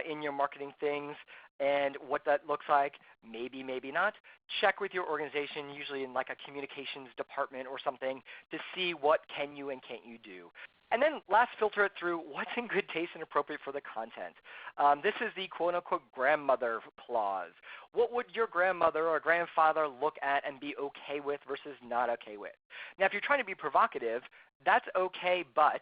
in your marketing things? And what that looks like, maybe, maybe not. Check with your organization, usually in like a communications department or something, to see what can you and can't you do. And then last, filter it through what's in good taste and appropriate for the content. This is the quote-unquote grandmother clause. What would your grandmother or grandfather look at and be okay with versus not okay with? Now, if you're trying to be provocative, that's okay, but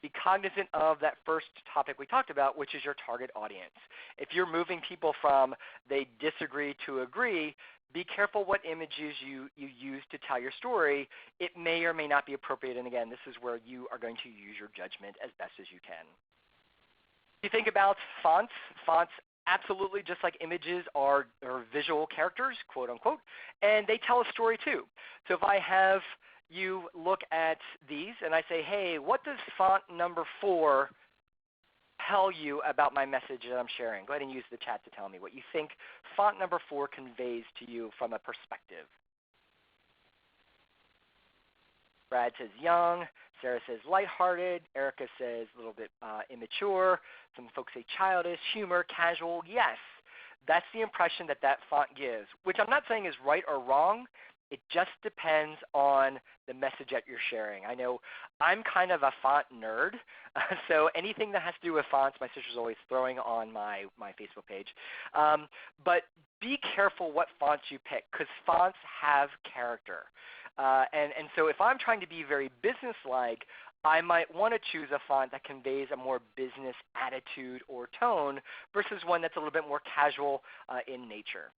be cognizant of that first topic we talked about, which is your target audience. If you're moving people from they disagree to agree, be careful what images you use to tell your story. It may or may not be appropriate, and again, this is where you are going to use your judgment as best as you can. If you think about fonts absolutely, just like images, are visual characters, quote unquote, and they tell a story too. So if I have you look at these and I say, hey, what does font number 4 tell you about my message that I'm sharing? Go ahead and use the chat to tell me what you think font number 4 conveys to you from a perspective. Brad says young. Sarah says lighthearted. Erica says a little bit immature. Some folks say childish, humor, casual. Yes, that's the impression that that font gives, which I'm not saying is right or wrong. It just depends on the message that you're sharing. I know I'm kind of a font nerd, so anything that has to do with fonts, my sister's always throwing on my Facebook page. But be careful what fonts you pick, because fonts have character. And so if I'm trying to be very business-like, I might want to choose a font that conveys a more business attitude or tone versus one that's a little bit more casual in nature.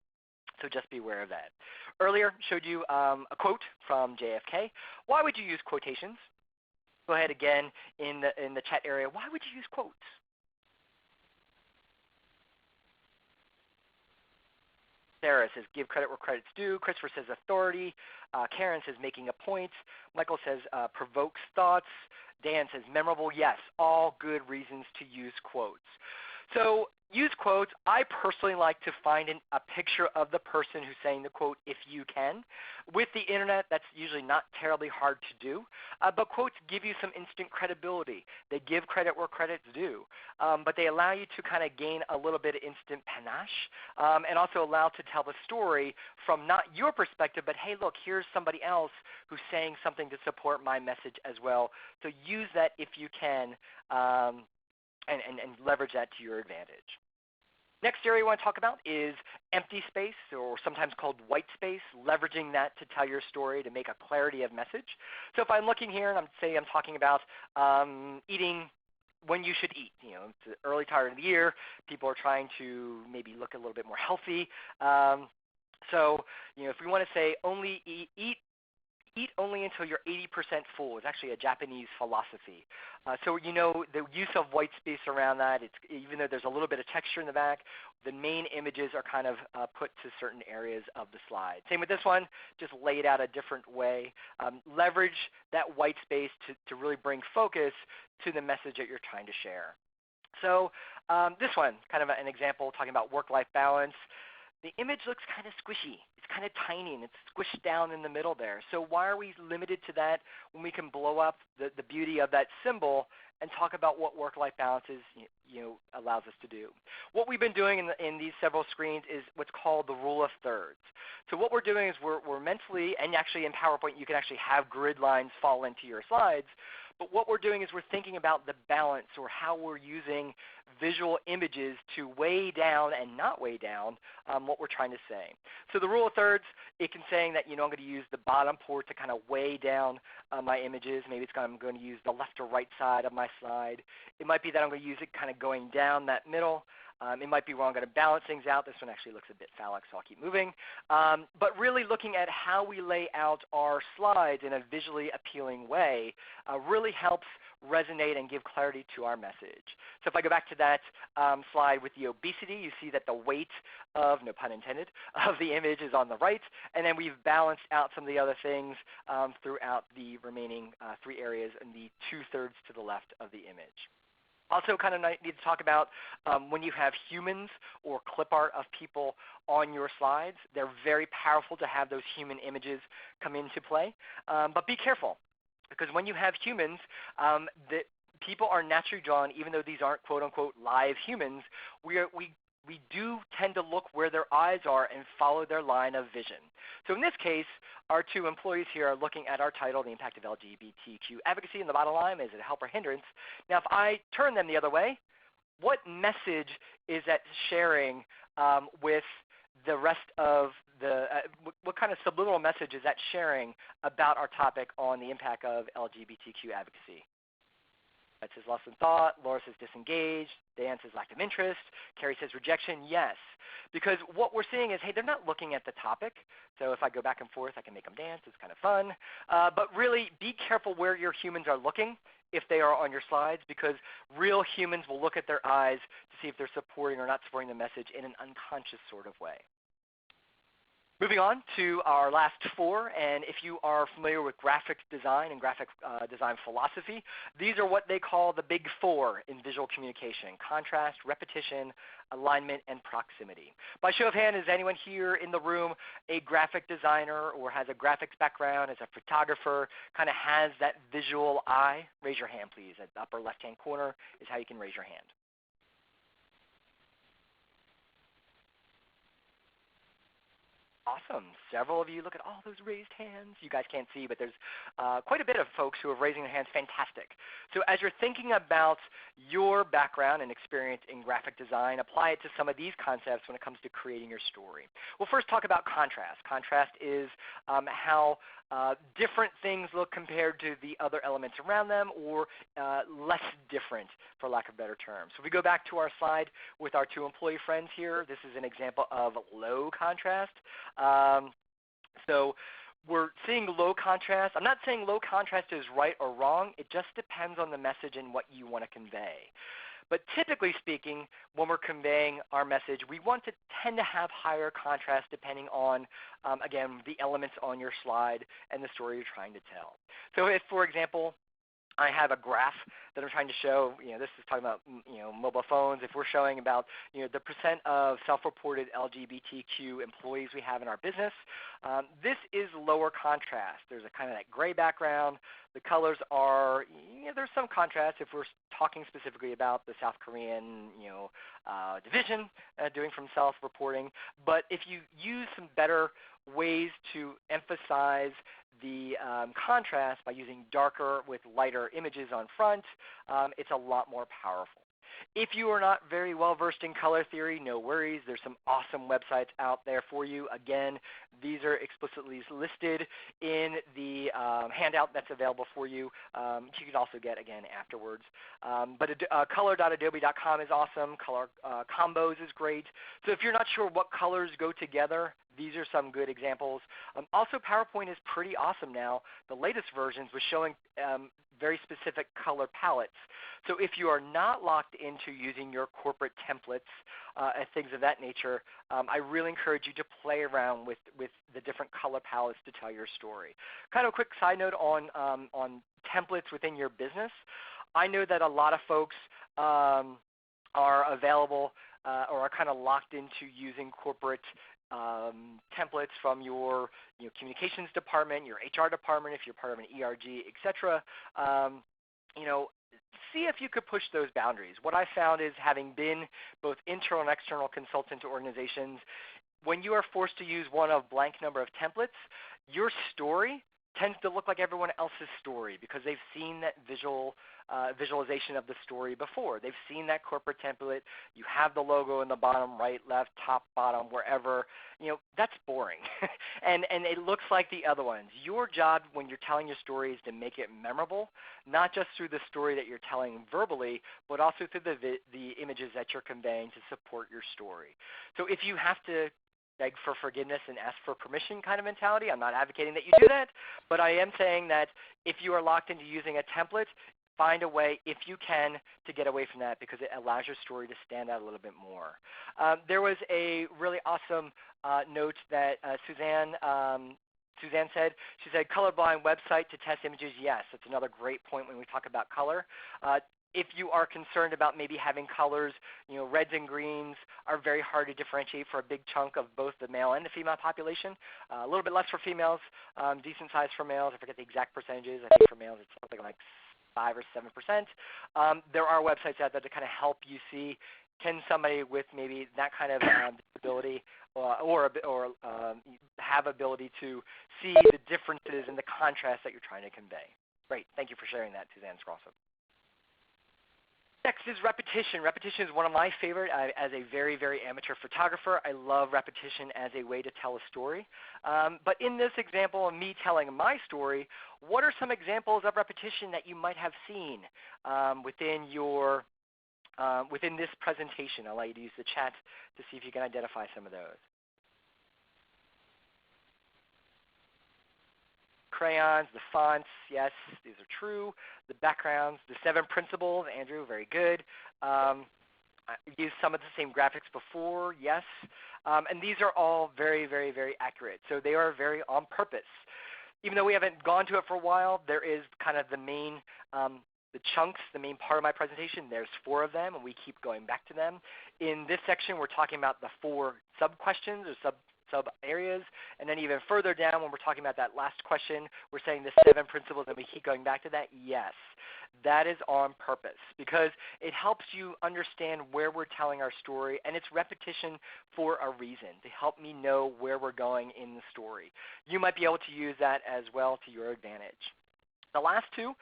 So just be aware of that. Earlier, showed you a quote from JFK. Why would you use quotations? Go ahead again in the chat area. Why would you use quotes? Sarah says, give credit where credit's due. Christopher says, authority. Karen says, making a point. Michael says, provokes thoughts. Dan says, memorable. Yes, all good reasons to use quotes. So use quotes. I personally like to find a picture of the person who's saying the quote if you can. With the internet, that's usually not terribly hard to do, but quotes give you some instant credibility. They give credit where credit's due, but they allow you to kind of gain a little bit of instant panache and also allow to tell the story from not your perspective, but hey, look, here's somebody else who's saying something to support my message as well. So use that if you can. And leverage that to your advantage. Next area we want to talk about is empty space, or sometimes called white space, leveraging that to tell your story to make a clarity of message. So if I'm looking here and I'm talking about eating when you should eat. It's the early part of the year. People are trying to maybe look a little bit more healthy. So if we want to say only eat only until you're 80% full. It's actually a Japanese philosophy. So the use of white space around that, even though there's a little bit of texture in the back, the main images are kind of put to certain areas of the slide. Same with this one, just lay it out a different way. Leverage that white space to really bring focus to the message that you're trying to share. So this one, kind of an example talking about work-life balance. The image looks kind of squishy. It's kind of tiny, and it's squished down in the middle there. So why are we limited to that when we can blow up the beauty of that symbol and talk about what work-life balance is, allows us to do? What we've been doing in these several screens is what's called the rule of thirds. So what we're doing is we're mentally, and actually in PowerPoint you can actually have grid lines fall into your slides, but what we're doing is we're thinking about the balance, or how we're using visual images to weigh down and not weigh down what we're trying to say. So the rule of thirds, it can say that I'm going to use the bottom port to kind of weigh down my images. Maybe I'm going to use the left or right side of my slide. It might be that I'm going to use it kind of going down that middle. It might be wrong. I'm going to balance things out. This one actually looks a bit phallic, so I'll keep moving. But really looking at how we lay out our slides in a visually appealing way really helps resonate and give clarity to our message. So if I go back to that slide with the obesity, you see that the weight of, no pun intended, of the image is on the right, and then we've balanced out some of the other things throughout the remaining 3 areas and the 2/3 to the left of the image. Also kind of need to talk about when you have humans or clip art of people on your slides. They're very powerful to have those human images come into play. But be careful, because when you have humans, the people are naturally drawn, even though these aren't quote-unquote live humans, we do tend to look where their eyes are and follow their line of vision. So in this case, our 2 employees here are looking at our title, The Impact of LGBTQ Advocacy, and the bottom line, is it a help or hindrance? Now, if I turn them the other way, what message is that sharing with the rest of the, what kind of subliminal message is that sharing about our topic on the impact of LGBTQ advocacy? That says lost in thought. Laura says disengaged. Dan says lack of interest. Carrie says rejection. Yes. Because what we're seeing is, hey, they're not looking at the topic. So if I go back and forth, I can make them dance. It's kind of fun. But really be careful where your humans are looking if they are on your slides, because real humans will look at their eyes to see if they're supporting or not supporting the message in an unconscious sort of way. Moving on to our last 4, and if you are familiar with graphic design and graphic design philosophy, these are what they call the big 4 in visual communication: contrast, repetition, alignment, and proximity. By show of hand, is anyone here in the room a graphic designer or has a graphics background, is a photographer, kind of has that visual eye? Raise your hand, please. At the upper left-hand corner is how you can raise your hand. Awesome. Several of you, look at all those raised hands. You guys can't see, but there's quite a bit of folks who are raising their hands. Fantastic. So as you're thinking about your background and experience in graphic design, apply it to some of these concepts when it comes to creating your story. We'll first talk about contrast. Contrast is how different things look compared to the other elements around them, or less different, for lack of a better term. So if we go back to our slide with our 2 employee friends here, this is an example of low contrast. So we're seeing low contrast. I'm not saying low contrast is right or wrong. It just depends on the message and what you want to convey. But typically speaking, when we're conveying our message, we want to tend to have higher contrast depending on, again, the elements on your slide and the story you're trying to tell. So if, for example, I have a graph that I'm trying to show, this is talking about, mobile phones. If we're showing about, the percent of self-reported LGBTQ employees we have in our business, this is lower contrast. There's a kind of that gray background. The colors are, there's some contrast if we're talking specifically about the South Korean, division doing from self-reporting. But if you use some better ways to emphasize the contrast by using darker with lighter images on front, it's a lot more powerful. If you are not very well versed in color theory, no worries. There's some awesome websites out there for you. Again, these are explicitly listed in the handout that's available for you. You can also get, again, afterwards. But color.adobe.com is awesome. Color combos is great. So if you're not sure what colors go together, these are some good examples. Also, PowerPoint is pretty awesome now. The latest versions was showing very specific color palettes. So if you are not locked into using your corporate templates and things of that nature, I really encourage you to play around with the different color palettes to tell your story. Kind of a quick side note on templates within your business. I know that a lot of folks are available or are kind of locked into using corporate templates from your communications department, your HR department, if you're part of an ERG, etc. See if you could push those boundaries. What I found is, having been both internal and external consultant to organizations, when you are forced to use one of blank number of templates, your story tends to look like everyone else's story because they've seen that visualization of the story before. They've seen that corporate template. You have the logo in the bottom, right, left, top, bottom, wherever. That's boring. and it looks like the other ones. Your job when you're telling your story is to make it memorable, not just through the story that you're telling verbally, but also through the images that you're conveying to support your story. So if you have to beg for forgiveness and ask for permission kind of mentality, I'm not advocating that you do that, but I am saying that if you are locked into using a template, find a way, if you can, to get away from that because it allows your story to stand out a little bit more. There was a really awesome note that Suzanne said. She said, colorblind website to test images, yes. That's another great point when we talk about color. If you are concerned about maybe having colors, reds and greens are very hard to differentiate for a big chunk of both the male and the female population. A little bit less for females, decent size for males. I forget the exact percentages. I think for males it's something like 5 or 7%. There are websites out there to kind of help you see, can somebody with maybe that kind of disability or have ability to see the differences in the contrast that you're trying to convey. Great. Thank you for sharing that, Suzanne Scrosso. Next is repetition. Repetition is one of my favorite. As a very, very amateur photographer, I love repetition as a way to tell a story. But in this example of me telling my story, what are some examples of repetition that you might have seen within this presentation? I'll allow you to use the chat to see if you can identify some of those. Crayons, the fonts, yes, these are true. The backgrounds, the 7 principles, Andrew, very good. I used some of the same graphics before, yes. And these are all very, very, very accurate. So they are very on purpose. Even though we haven't gone to it for a while, there is kind of the main, the chunks, the main part of my presentation. There's 4 of them, and we keep going back to them. In this section, we're talking about the 4 sub-questions or sub areas, and then even further down when we're talking about that last question, we're saying the 7 principles and we keep going back to that. Yes, that is on purpose because it helps you understand where we're telling our story, and it's repetition for a reason, to help me know where we're going in the story. You might be able to use that as well to your advantage. The last 2,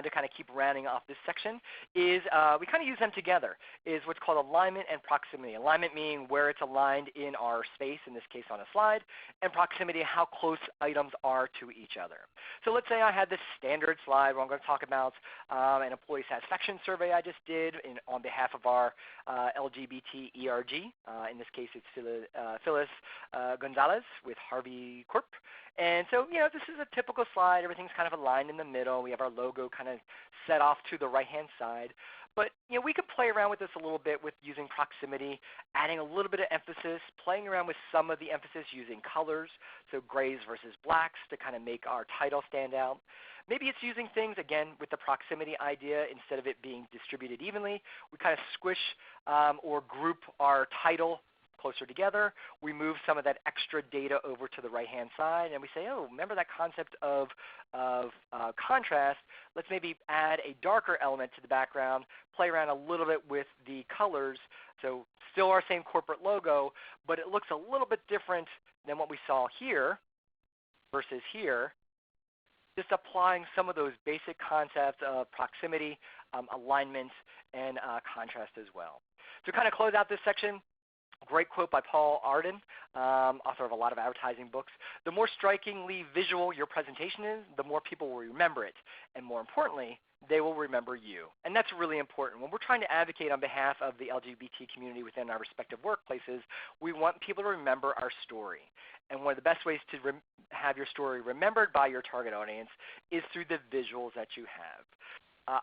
to kind of keep rounding off this section, is we kind of use them together, is what's called alignment and proximity. Alignment meaning where it's aligned in our space, in this case on a slide, and proximity, how close items are to each other. So let's say I had this standard slide where I'm going to talk about an employee satisfaction survey I just did on behalf of our LGBT ERG. In this case, it's Phyllis Gonzalez with Harvey Corp. And so, this is a typical slide. Everything's kind of aligned in the middle. We have our logo kind of set off to the right-hand side. But, we could play around with this a little bit with using proximity, adding a little bit of emphasis, playing around with some of the emphasis using colors, so grays versus blacks to kind of make our title stand out. Maybe it's using things, again, with the proximity idea. Instead of it being distributed evenly, we kind of squish or group our title closer together. We move some of that extra data over to the right-hand side, and we say, oh, remember that concept of contrast? Let's maybe add a darker element to the background, play around a little bit with the colors. So still our same corporate logo, but it looks a little bit different than what we saw here versus here. Just applying some of those basic concepts of proximity, alignment, and contrast as well. To kind of close out this section, great quote by Paul Arden, author of a lot of advertising books. The more strikingly visual your presentation is, the more people will remember it. And more importantly, they will remember you. And that's really important. When we're trying to advocate on behalf of the LGBT community within our respective workplaces, we want people to remember our story. And one of the best ways to have your story remembered by your target audience is through the visuals that you have.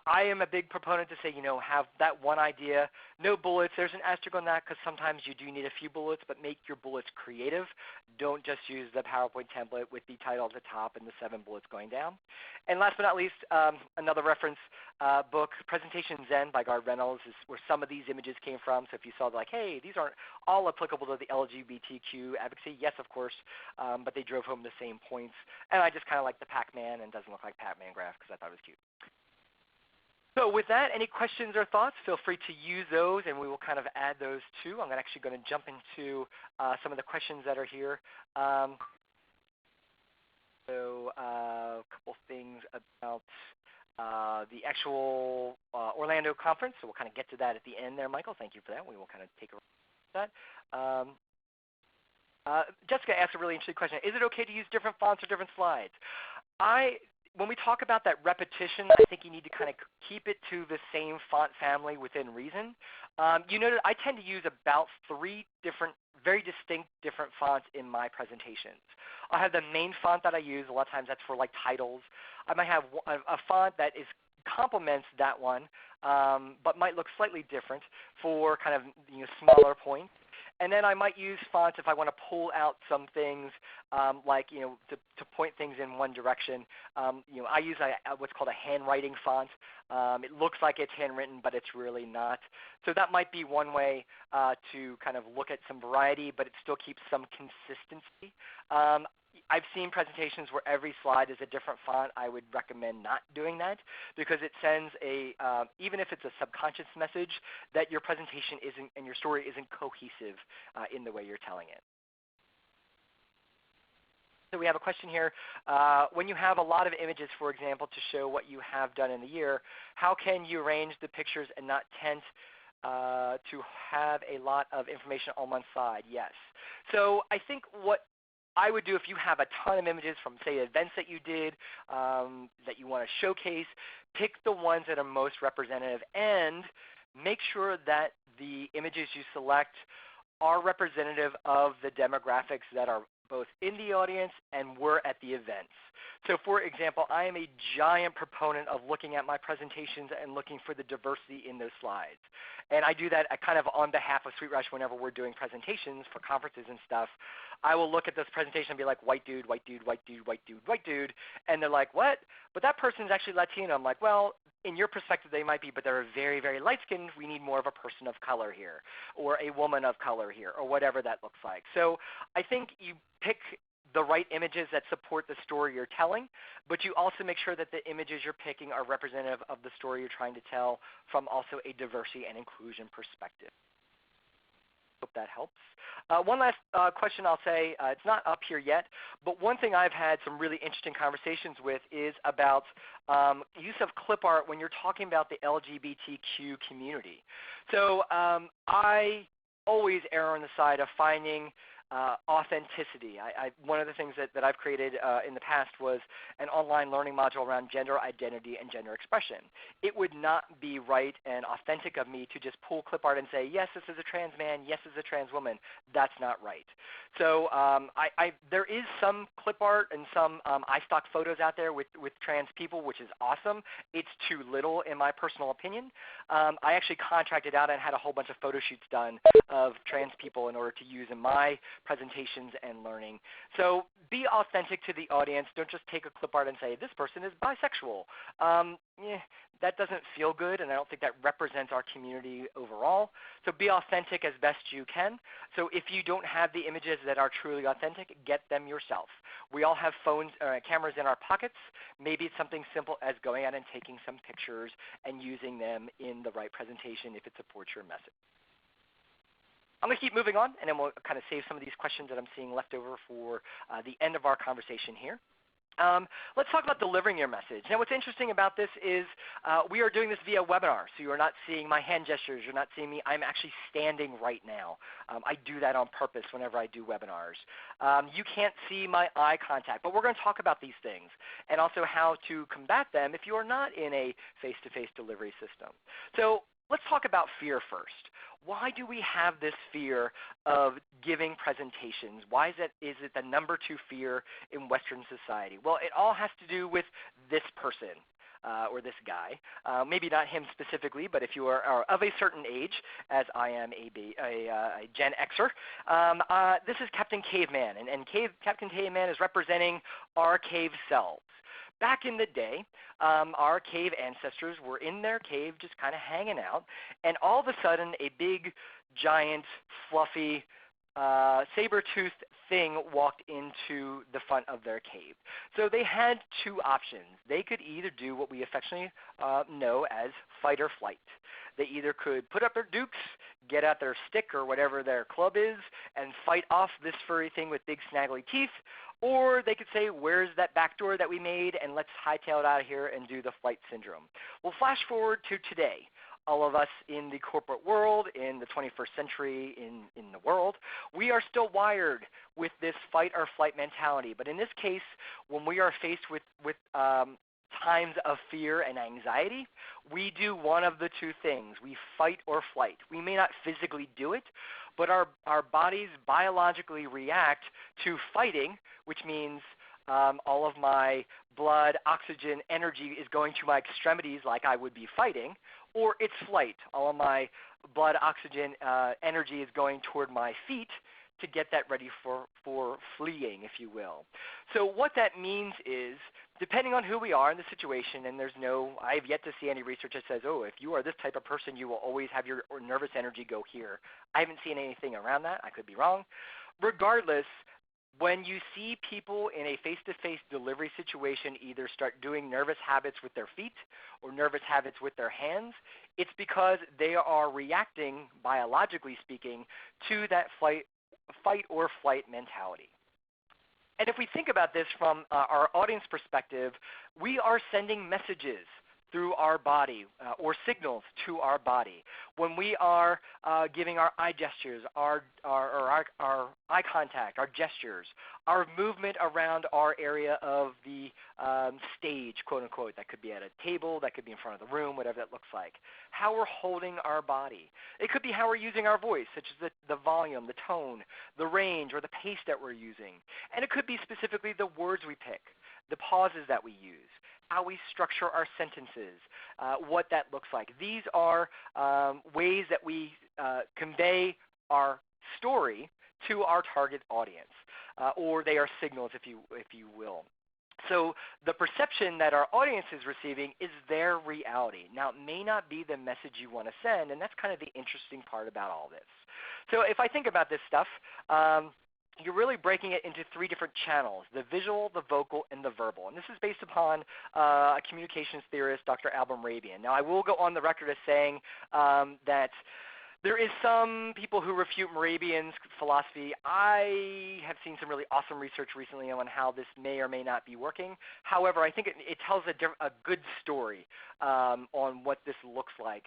I am a big proponent to say, have that one idea, no bullets. There's an asterisk on that because sometimes you do need a few bullets, but make your bullets creative. Don't just use the PowerPoint template with the title at the top and the 7 bullets going down. And last but not least, another reference book, Presentation Zen by Garth Reynolds, is where some of these images came from. So if you saw like, hey, these aren't all applicable to the LGBTQ advocacy, yes, of course, but they drove home the same points. And I just kind of like the Pac-Man and doesn't look like Pac-Man graph because I thought it was cute. So with that, any questions or thoughts, feel free to use those, and we will kind of add those too. I'm actually going to jump into some of the questions that are here. So a couple things about the actual Orlando conference. So we'll kind of get to that at the end there, Michael. Thank you for that. We will kind of take a look at that. Jessica asked a really interesting question. Is it okay to use different fonts or different slides? When we talk about that repetition, I think you need to kind of keep it to the same font family within reason. You notice I tend to use about 3 different, very distinct different fonts in my presentations. I have the main font that I use. A lot of times that's for like titles. I might have a font that complements that one, but might look slightly different for kind of smaller points. And then I might use fonts if I want to pull out some things, like to point things in one direction. I use what's called a handwriting font. It looks like it's handwritten, but it's really not. So that might be one way to kind of look at some variety, but it still keeps some consistency. I've seen presentations where every slide is a different font. I would recommend not doing that because it sends even if it's a subconscious message, that your presentation isn't and your story isn't cohesive in the way you're telling it. So we have a question here. When you have a lot of images, for example, to show what you have done in the year, how can you arrange the pictures and not tend to have a lot of information on one side? Yes. So I think what I would do if you have a ton of images from, say, events that you did that you want to showcase, pick the ones that are most representative and make sure that the images you select are representative of the demographics that are both in the audience and were at the events. So for example, I am a giant proponent of looking at my presentations and looking for the diversity in those slides. And I do that kind of on behalf of SweetRush whenever we're doing presentations for conferences and stuff. I will look at this presentation and be like, white dude, white dude, white dude, white dude, white dude. And they're like, what? But that person's actually Latino. I'm like, well, in your perspective they might be, but they're very, very light-skinned. We need more of a person of color here or a woman of color here or whatever that looks like. So I think you pick the right images that support the story you're telling, but you also make sure that the images you're picking are representative of the story you're trying to tell from also a diversity and inclusion perspective. Hope that helps. One last question I'll say, it's not up here yet, but one thing I've had some really interesting conversations with is about use of clip art when you're talking about the LGBTQ community. So I always err on the side of finding authenticity. One of the things that I've created in the past was an online learning module around gender identity and gender expression. It would not be right and authentic of me to just pull clip art and say, yes, this is a trans man, yes, this is a trans woman. That's not right. So there is some clip art and some iStock photos out there with trans people, which is awesome. It's too little in my personal opinion. I actually contracted out and had a whole bunch of photo shoots done of trans people in order to use in my presentations and learning. So be authentic to the audience. Don't just take a clip art and say, this person is bisexual. That doesn't feel good, and I don't think that represents our community overall. So be authentic as best you can. So if you don't have the images that are truly authentic, get them yourself. We all have phones, cameras in our pockets. Maybe it's something simple as going out and taking some pictures and using them in the right presentation if it supports your message. I'm going to keep moving on, and then we'll kind of save some of these questions that I'm seeing left over for the end of our conversation here. Let's talk about delivering your message. Now, what's interesting about this is we are doing this via webinar, so you are not seeing my hand gestures. You're not seeing me. I'm actually standing right now. I do that on purpose whenever I do webinars. You can't see my eye contact, but we're going to talk about these things and also how to combat them if you are not in a face-to-face delivery system. So let's talk about fear first. Why do we have this fear of giving presentations? Why is it the number 2 fear in Western society? Well, it all has to do with this person or this guy. Maybe not him specifically, but if you are of a certain age, as I am a Gen Xer, this is Captain Caveman, and Captain Caveman is representing our cave selves. Back in the day, our cave ancestors were in their cave just kind of hanging out, and all of a sudden a big, giant, fluffy, saber-toothed thing walked into the front of their cave. So they had 2 options. They could either do what we affectionately know as fight or flight. They either could put up their dukes, get out their stick or whatever their club is and fight off this furry thing with big snaggly teeth, or they could say, where's that back door that we made, and let's hightail it out of here and do the flight syndrome. Well, flash forward to today. All of us in the corporate world, in the 21st century, in the world, we are still wired with this fight or flight mentality. But in this case, when we are faced with times of fear and anxiety, we do one of the two things. We fight or flight. We may not physically do it, but our bodies biologically react to fighting, which means all of my blood, oxygen, energy is going to my extremities like I would be fighting, or it's flight. All of my blood, oxygen, energy is going toward my feet to get that ready for fleeing, if you will. So what that means is, depending on who we are in the situation, and I've yet to see any research that says, oh, if you are this type of person, you will always have your nervous energy go here. I haven't seen anything around that. I could be wrong. Regardless, when you see people in a face-to-face delivery situation either start doing nervous habits with their feet or nervous habits with their hands, it's because they are reacting, biologically speaking, to that fight or flight mentality. And if we think about this from our audience perspective, we are sending messages through our body or signals to our body. When we are giving our eye gestures, our eye contact, our gestures, our movement around our area of the stage, quote unquote, that could be at a table, that could be in front of the room, whatever that looks like. How we're holding our body. It could be how we're using our voice, such as the volume, the tone, the range, or the pace that we're using. And it could be specifically the words we pick, the pauses that we use, how we structure our sentences, what that looks like. These are ways that we convey our story to our target audience, or they are signals, if you will. So the perception that our audience is receiving is their reality. Now, it may not be the message you want to send, and that's kind of the interesting part about all this. So if I think about this stuff, you're really breaking it into three different channels: the visual, the vocal, and the verbal. And this is based upon a communications theorist, Dr. Albert Mehrabian. Now, I will go on the record as saying that there is some people who refute Mehrabian's philosophy. I have seen some really awesome research recently on how this may or may not be working. However, I think it tells a good story on what this looks like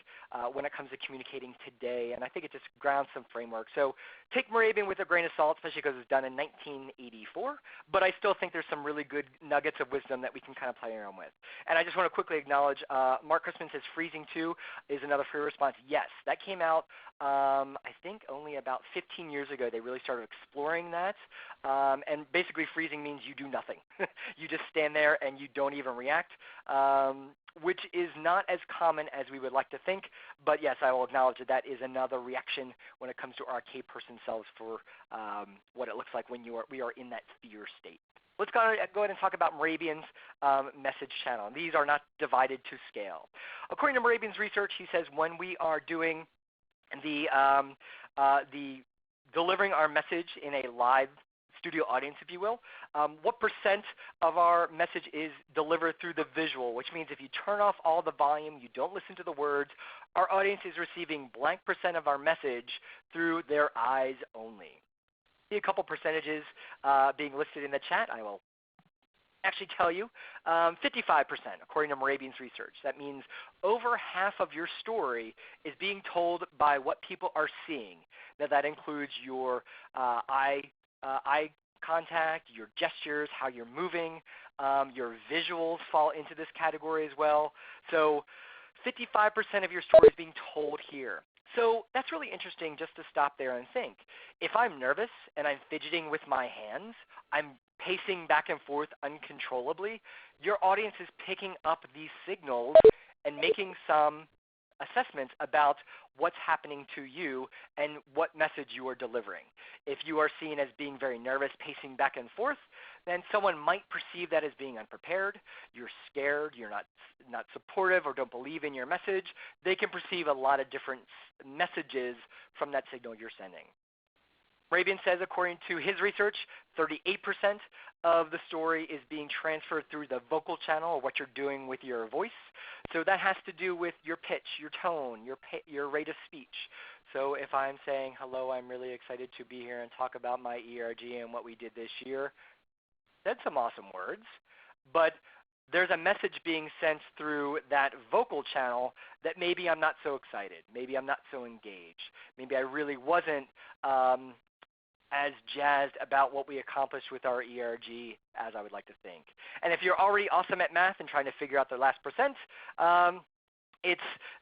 when it comes to communicating today, and I think it just grounds some framework. So take Mehrabian with a grain of salt, especially because it was done in 1984, but I still think there's some really good nuggets of wisdom that we can kind of play around with. And I just want to quickly acknowledge, Mark Christman says freezing too is another free response. Yes, that came out I think only about 15 years ago. They really started exploring that, and basically freezing means you do nothing. You just stand there and you don't even react, which is not as common as we would like to think, but yes, I will acknowledge that that is another reaction when it comes to our K-person selves for what it looks like when we are in that fear state. Let's go ahead and talk about Mehrabian's message channel. These are not divided to scale. According to Mehrabian's research, he says when we are doing the delivering our message in a live studio audience, if you will, what percent of our message is delivered through the visual, which means if you turn off all the volume, you don't listen to the words, our audience is receiving blank percent of our message through their eyes only. See a couple percentages being listed in the chat. I will actually tell you 55%, according to Mehrabian's research. That means over half of your story is being told by what people are seeing. Now that includes your eye contact, your gestures, how you're moving. Your visuals fall into this category as well. So 55% of your story is being told here. So that's really interesting just to stop there and think. If I'm nervous and I'm fidgeting with my hands, I'm pacing back and forth uncontrollably, your audience is picking up these signals and making some assessments about what's happening to you and what message you are delivering. If you are seen as being very nervous, pacing back and forth, then someone might perceive that as being unprepared, you're scared, you're not supportive, or don't believe in your message. They can perceive a lot of different messages from that signal you're sending. Mehrabian says, according to his research, 38% of the story is being transferred through the vocal channel, or what you're doing with your voice. So that has to do with your pitch, your tone, your rate of speech. So if I'm saying, hello, I'm really excited to be here and talk about my ERG and what we did this year, said some awesome words, but there's a message being sent through that vocal channel that maybe I'm not so excited, maybe I'm not so engaged, maybe I really wasn't as jazzed about what we accomplished with our ERG as I would like to think. And if you're already awesome at math and trying to figure out the last percent, it's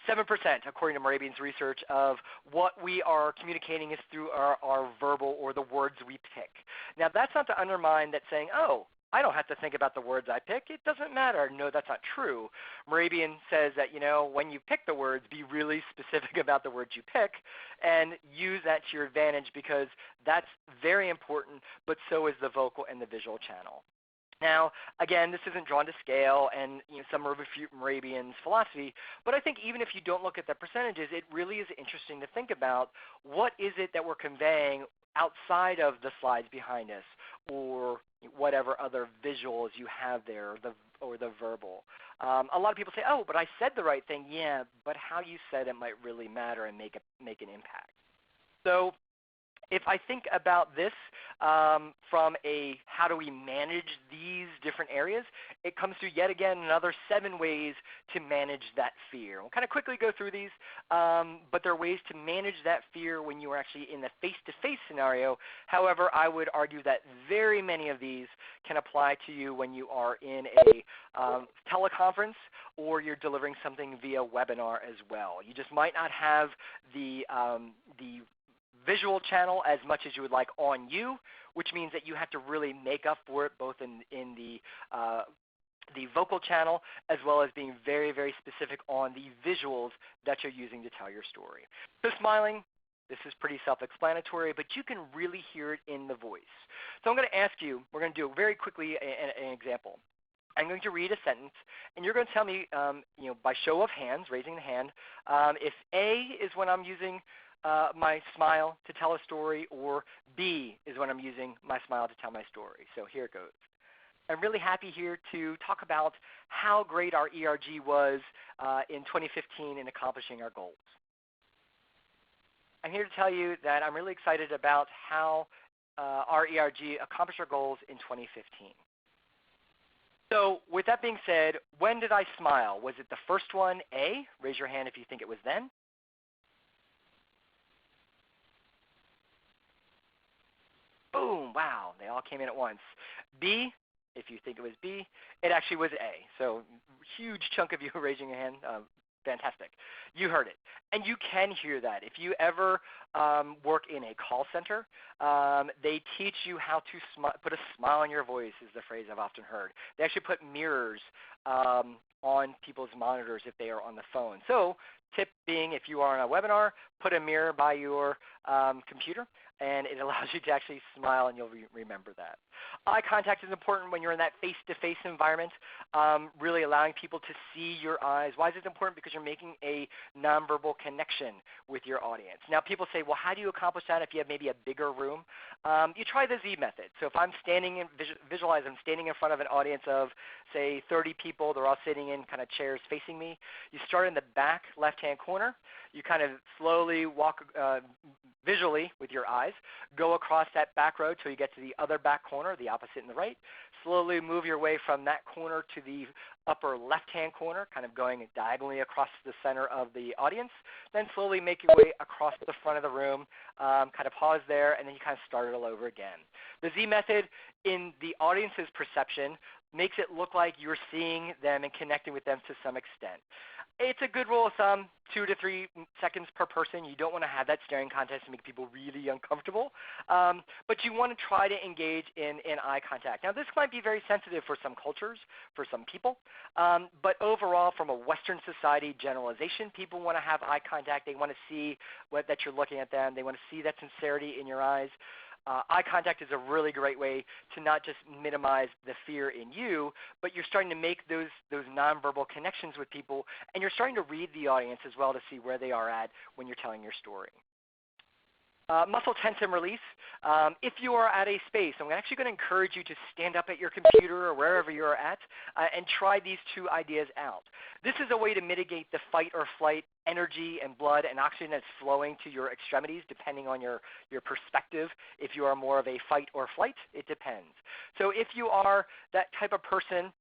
7%, according to Morabian's research, of what we are communicating is through our verbal or the words we pick. Now, that's not to undermine that saying, oh, I don't have to think about the words I pick. It doesn't matter. No, that's not true. Morabian says that, when you pick the words, be really specific about the words you pick and use that to your advantage, because that's very important, but so is the vocal and the visual channel. Now, again, this isn't drawn to scale, and some refute Morabian's philosophy, but I think even if you don't look at the percentages, it really is interesting to think about what is it that we're conveying outside of the slides behind us, or whatever other visuals you have there, or the verbal. A lot of people say, oh, but I said the right thing. Yeah, but how you said it might really matter and make an impact. So if I think about this from a how do we manage these different areas, it comes to yet again another 7 ways to manage that fear. We'll kind of quickly go through these, but there are ways to manage that fear when you are actually in the face-to-face scenario. However, I would argue that very many of these can apply to you when you are in a teleconference or you're delivering something via webinar as well. You just might not have the visual channel as much as you would like on you, which means that you have to really make up for it both in the vocal channel as well as being very, very specific on the visuals that you're using to tell your story. So smiling, this is pretty self-explanatory, but you can really hear it in the voice. So I'm going to ask you, we're going to do very quickly an example. I'm going to read a sentence, and you're going to tell me, by show of hands, raising the hand, if A is when I'm using my smile to tell a story, or B is when I'm using my smile to tell my story. So here it goes. I'm really happy here to talk about how great our ERG was in 2015 in accomplishing our goals. I'm here to tell you that I'm really excited about how our ERG accomplished our goals in 2015. So with that being said, when did I smile? Was it the first one, A? Raise your hand if you think it was then. Boom, wow, they all came in at once. B, if you think it was B, it actually was A. So huge chunk of you raising your hand. Fantastic. You heard it. And you can hear that. If you ever work in a call center, they teach you how to put a smile on your voice is the phrase I've often heard. They actually put mirrors on people's monitors if they are on the phone. So tip being, if you are on a webinar, put a mirror by your computer, and it allows you to actually smile, and you'll remember that. Eye contact is important when you're in that face-to-face environment, really allowing people to see your eyes. Why is it important? Because you're making a nonverbal connection with your audience. Now, people say, well, how do you accomplish that if you have maybe a bigger room? You try the Z method. So if I'm standing in, visualize I'm standing in front of an audience of, say, 30 people. They're all sitting in kind of chairs facing me. You start in the back left-hand corner. You kind of slowly walk visually with your eyes, go across that back row till you get to the other back corner, the opposite in the right. Slowly move your way from that corner to the upper left-hand corner, kind of going diagonally across the center of the audience. Then slowly make your way across the front of the room, kind of pause there, and then you kind of start it all over again. The Z method, in the audience's perception, makes it look like you're seeing them and connecting with them to some extent. It's a good rule of thumb, 2 to 3 seconds per person. You don't want to have that staring contest to make people really uncomfortable, but you want to try to engage in eye contact. Now, this might be very sensitive for some cultures, for some people, but overall, from a Western society generalization, people want to have eye contact. They want to see that you're looking at them. They want to see that sincerity in your eyes. Eye contact is a really great way to not just minimize the fear in you, but you're starting to make those nonverbal connections with people, and you're starting to read the audience as well to see where they are at when you're telling your story. Muscle tense and release. If you are at a space, I'm actually going to encourage you to stand up at your computer or wherever you're at and try these two ideas out. This is a way to mitigate the fight or flight energy and blood and oxygen that's flowing to your extremities depending on your perspective. If you are more of a fight or flight, it depends. So if you are that type of person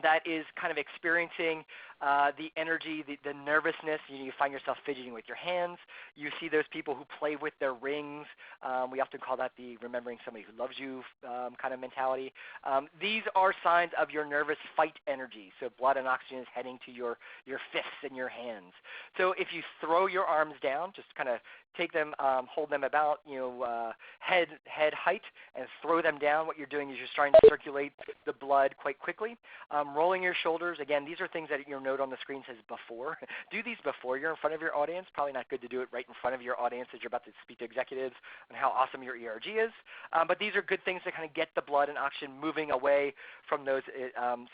that is kind of experiencing the energy, the nervousness. You find yourself fidgeting with your hands. You see those people who play with their rings. We often call that the remembering somebody who loves you kind of mentality. These are signs of your nervous fight energy. So blood and oxygen is heading to your fists and your hands. So if you throw your arms down, just kind of take them, hold them about head height, and throw them down. What you're doing is you're starting to circulate the blood quite quickly. Rolling your shoulders. Again, these are things that your note on the screen says before. Do these before you're in front of your audience. Probably not good to do it right in front of your audience as you're about to speak to executives on how awesome your ERG is. But these are good things to kind of get the blood and oxygen moving away from those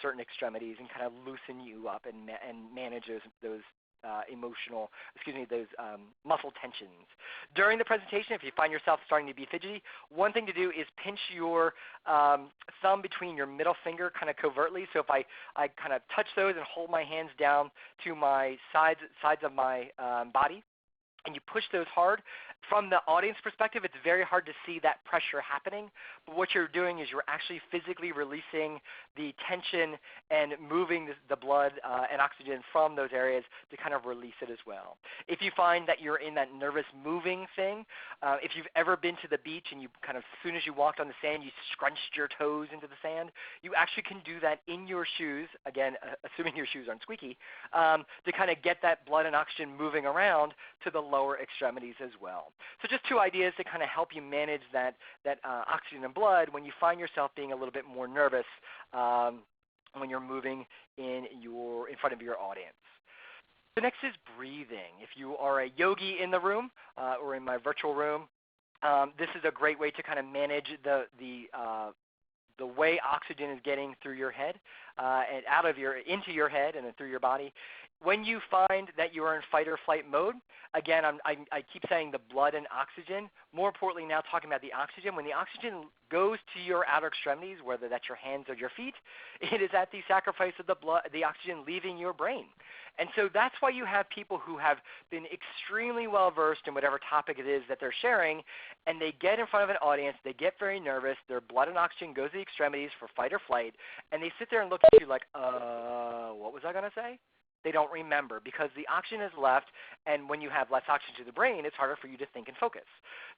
certain extremities and kind of loosen you up and manage those muscle tensions. During the presentation, if you find yourself starting to be fidgety, one thing to do is pinch your thumb between your middle finger kind of covertly. So if I kind of touch those and hold my hands down to my sides of my body, and you push those hard, from the audience perspective, it's very hard to see that pressure happening. But what you're doing is you're actually physically releasing the tension and moving the blood and oxygen from those areas to kind of release it as well. If you find that you're in that nervous moving thing, if you've ever been to the beach and you kind of, as soon as you walked on the sand, you scrunched your toes into the sand, you actually can do that in your shoes, again, assuming your shoes aren't squeaky, to kind of get that blood and oxygen moving around to the lower extremities as well. So just two ideas to kind of help you manage that oxygen and blood when you find yourself being a little bit more nervous when you're moving in front of your audience. The next is breathing. If you are a yogi in the room or in my virtual room, this is a great way to kind of manage the way oxygen is getting through your head and into your head and then through your body. When you find that you are in fight or flight mode, again, I keep saying the blood and oxygen. More importantly now, talking about the oxygen. When the oxygen goes to your outer extremities, whether that's your hands or your feet, it is at the sacrifice of the oxygen leaving your brain. And so that's why you have people who have been extremely well-versed in whatever topic it is that they're sharing, and they get in front of an audience, they get very nervous, their blood and oxygen goes to the extremities for fight or flight, and they sit there and look at you like, what was I going to say? They don't remember because the oxygen is left, and when you have less oxygen to the brain, it's harder for you to think and focus.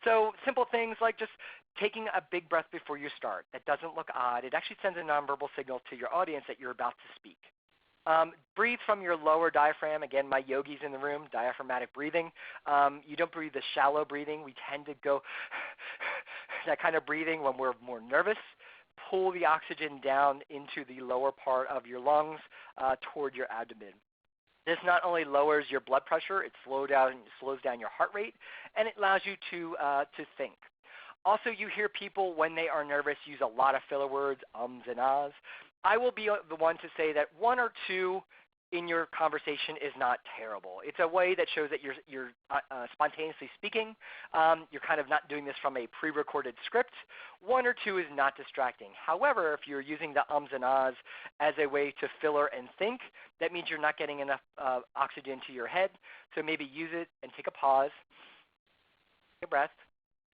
So simple things like just taking a big breath before you start. That doesn't look odd. It actually sends a nonverbal signal to your audience that you're about to speak. Breathe from your lower diaphragm. Again, my yogis in the room, diaphragmatic breathing. You don't breathe the shallow breathing. We tend to go that kind of breathing when we're more nervous. Pull the oxygen down into the lower part of your lungs toward your abdomen. This not only lowers your blood pressure, it slows down your heart rate, and it allows you to think. Also, you hear people, when they are nervous, use a lot of filler words, ums and ahs. I will be the one to say that one or two in your conversation is not terrible. It's a way that shows that you're spontaneously speaking. You're kind of not doing this from a pre-recorded script. One or two is not distracting. However, if you're using the ums and ahs as a way to filler and think, that means you're not getting enough oxygen to your head. So maybe use it and take a pause, take a breath,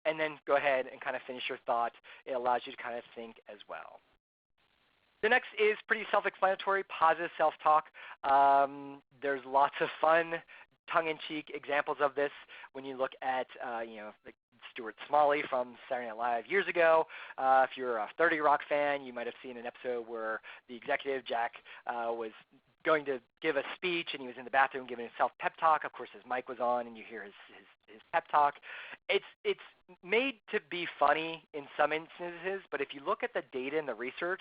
and then go ahead and kind of finish your thought. It allows you to kind of think as well. The next is pretty self-explanatory, positive self-talk. There's lots of fun, tongue-in-cheek examples of this when you look at, like Stuart Smalley from Saturday Night Live years ago. If you're a 30 Rock fan, you might have seen an episode where the executive, Jack, was going to give a speech, and he was in the bathroom giving himself pep talk. Of course, his mic was on, and you hear his pep talk. It's made to be funny in some instances, but if you look at the data and the research,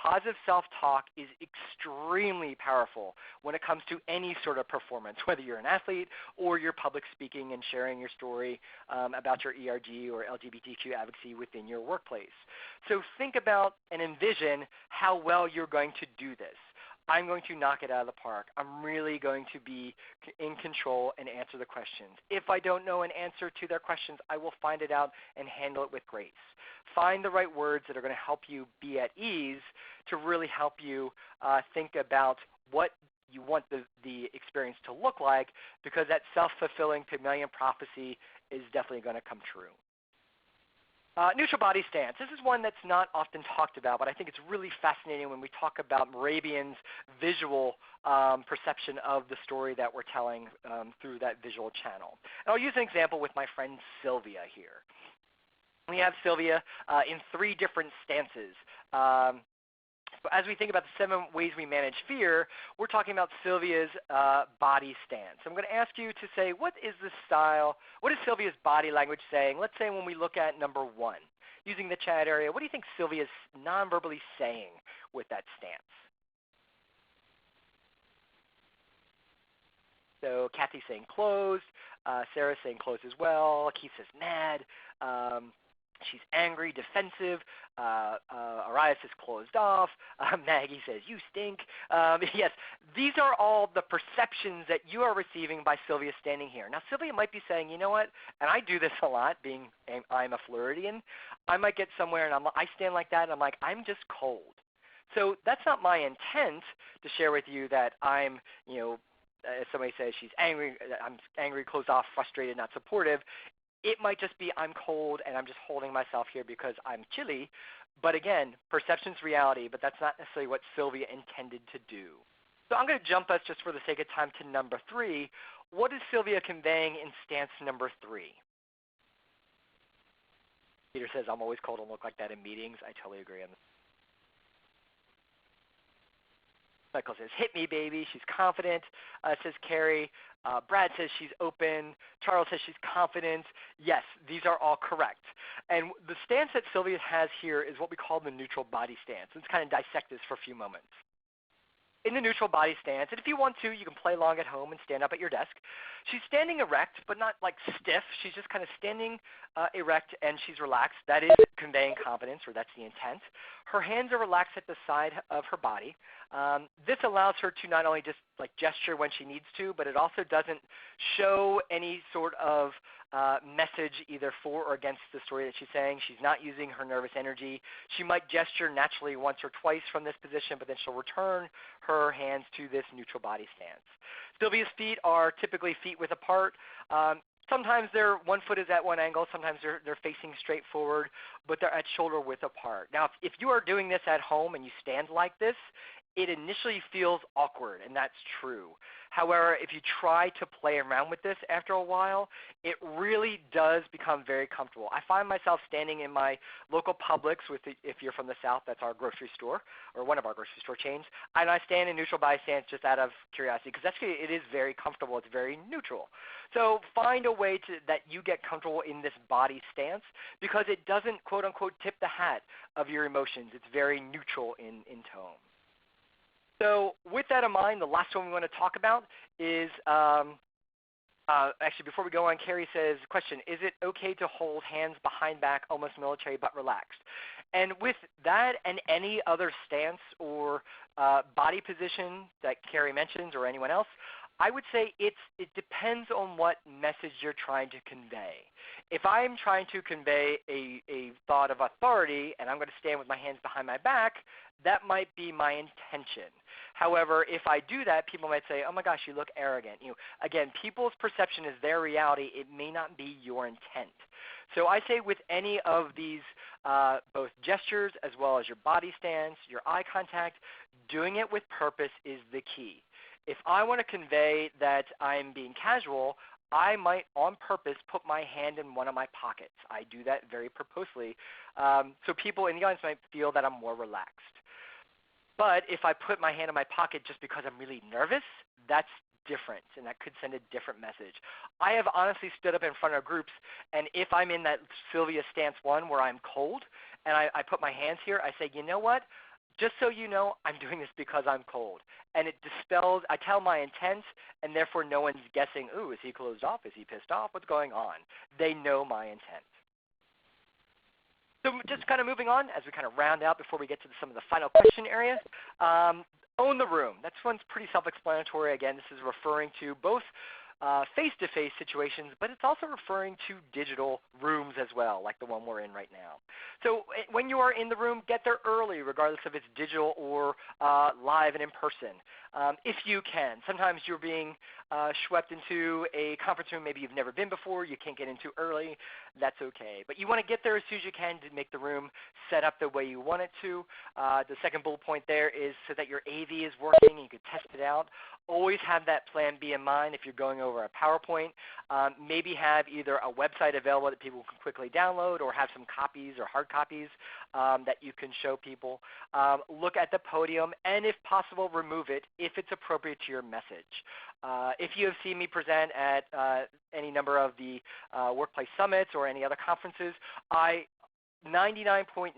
positive self-talk is extremely powerful when it comes to any sort of performance, whether you're an athlete or you're public speaking and sharing your story about your ERG or LGBTQ advocacy within your workplace. So think about and envision how well you're going to do this. I'm going to knock it out of the park. I'm really going to be in control and answer the questions. If I don't know an answer to their questions, I will find it out and handle it with grace. Find the right words that are going to help you be at ease to really help you think about what you want the experience to look like, because that self-fulfilling Pygmalion prophecy is definitely going to come true. Neutral body stance. This is one that's not often talked about, but I think it's really fascinating when we talk about Morabian's visual perception of the story that we're telling through that visual channel. And I'll use an example with my friend Sylvia here. We have Sylvia in 3 different stances. So as we think about the 7 ways we manage fear, we're talking about Sylvia's body stance. I'm going to ask you to say, what is the style, what is Sylvia's body language saying? Let's say when we look at number 1, using the chat area, what do you think Sylvia's non-verbally saying with that stance? So Kathy's saying closed, Sarah's saying closed as well, Keith says mad, she's angry, defensive. Araya says closed off. Maggie says you stink. Yes, these are all the perceptions that you are receiving by Sylvia standing here. Now, Sylvia might be saying, you know what, and I do this a lot, being I'm a Floridian. I might get somewhere and I stand like that, and I'm like, I'm just cold. So that's not my intent to share with you that I'm, as somebody says, she's angry, I'm angry, closed off, frustrated, not supportive. It might just be I'm cold and I'm just holding myself here because I'm chilly. But again, perception's reality, but that's not necessarily what Sylvia intended to do. So I'm going to jump us, just for the sake of time, to number 3. What is Sylvia conveying in stance number 3? Peter says, I'm always cold and look like that in meetings. I totally agree on this. Michael says, hit me, baby. She's confident, says Carrie. Brad says she's open. Charles says she's confident. Yes, these are all correct. And the stance that Sylvia has here is what we call the neutral body stance. Let's kind of dissect this for a few moments. In the neutral body stance, and if you want to, you can play along at home and stand up at your desk. She's standing erect, but not like stiff. She's just kind of standing erect, and she's relaxed. That is conveying confidence, or that's the intent. Her hands are relaxed at the side of her body. This allows her to not only just like gesture when she needs to, but it also doesn't show any sort of message either for or against the story that she's saying. She's not using her nervous energy. She might gesture naturally once or twice from this position, but then she'll return her hands to this neutral body stance. Sylvia's feet are typically feet width apart. Sometimes one foot is at one angle. Sometimes they're facing straight forward, but they're at shoulder width apart. Now, if you are doing this at home and you stand like this, it initially feels awkward, and that's true. However, if you try to play around with this after a while, it really does become very comfortable. I find myself standing in my local Publix, if you're from the South, that's our grocery store, or one of our grocery store chains, and I stand in neutral body stance just out of curiosity, because actually it is very comfortable. It's very neutral. So find a way that you get comfortable in this body stance, because it doesn't, quote unquote, tip the hat of your emotions. It's very neutral in tone. So with that in mind, the last one we want to talk about is, actually before we go on, Carrie says, question, is it okay to hold hands behind back, almost military but relaxed? And with that and any other stance or body position that Carrie mentions, or anyone else, I would say it depends on what message you're trying to convey. If I'm trying to convey a thought of authority and I'm going to stand with my hands behind my back, that might be my intention. However, if I do that, people might say, oh my gosh, you look arrogant. Again, people's perception is their reality. It may not be your intent. So I say with any of these both gestures as well as your body stance, your eye contact, doing it with purpose is the key. If I want to convey that I'm being casual, I might on purpose put my hand in one of my pockets. I do that very purposely. So people in the audience might feel that I'm more relaxed. But if I put my hand in my pocket just because I'm really nervous, that's different, and that could send a different message. I have honestly stood up in front of groups, and if I'm in that Sylvia stance 1 where I'm cold, and I put my hands here, I say, you know what? Just so you know, I'm doing this because I'm cold. And it dispels, I tell my intent, and therefore no one's guessing, ooh, is he closed off? Is he pissed off? What's going on? They know my intent. So just kind of moving on as we kind of round out before we get to some of the final question areas. Own the room. That one's pretty self-explanatory. Again, this is referring to both face-to-face situations, but it's also referring to digital rooms as well, like the one we're in right now. So when you are in the room, get there early, regardless if it's digital or live and in person, if you can. Sometimes you're being swept into a conference room maybe you've never been before, you can't get into early. That's okay. But you want to get there as soon as you can to make the room set up the way you want it to. The second bullet point there is so that your AV is working and you can test it out. Always have that plan B in mind if you're going over a PowerPoint. Maybe have either a website available that people can quickly download or have some copies or hard copies that you can show people. Look at the podium and, if possible, remove it if it's appropriate to your message. If you have seen me present at any number of the workplace summits or any other conferences, I 99.9%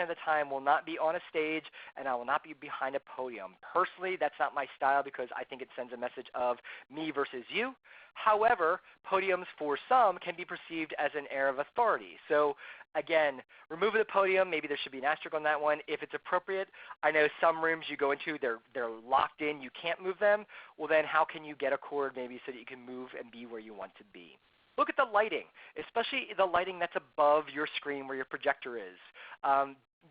of the time will not be on a stage and I will not be behind a podium. Personally, that's not my style because I think it sends a message of me versus you. However, podiums for some can be perceived as an air of authority. So again, remove the podium. Maybe there should be an asterisk on that one if it's appropriate. I know some rooms you go into, they're locked in. You can't move them. Well, then how can you get a cord maybe so that you can move and be where you want to be? Look at the lighting, especially the lighting that's above your screen where your projector is.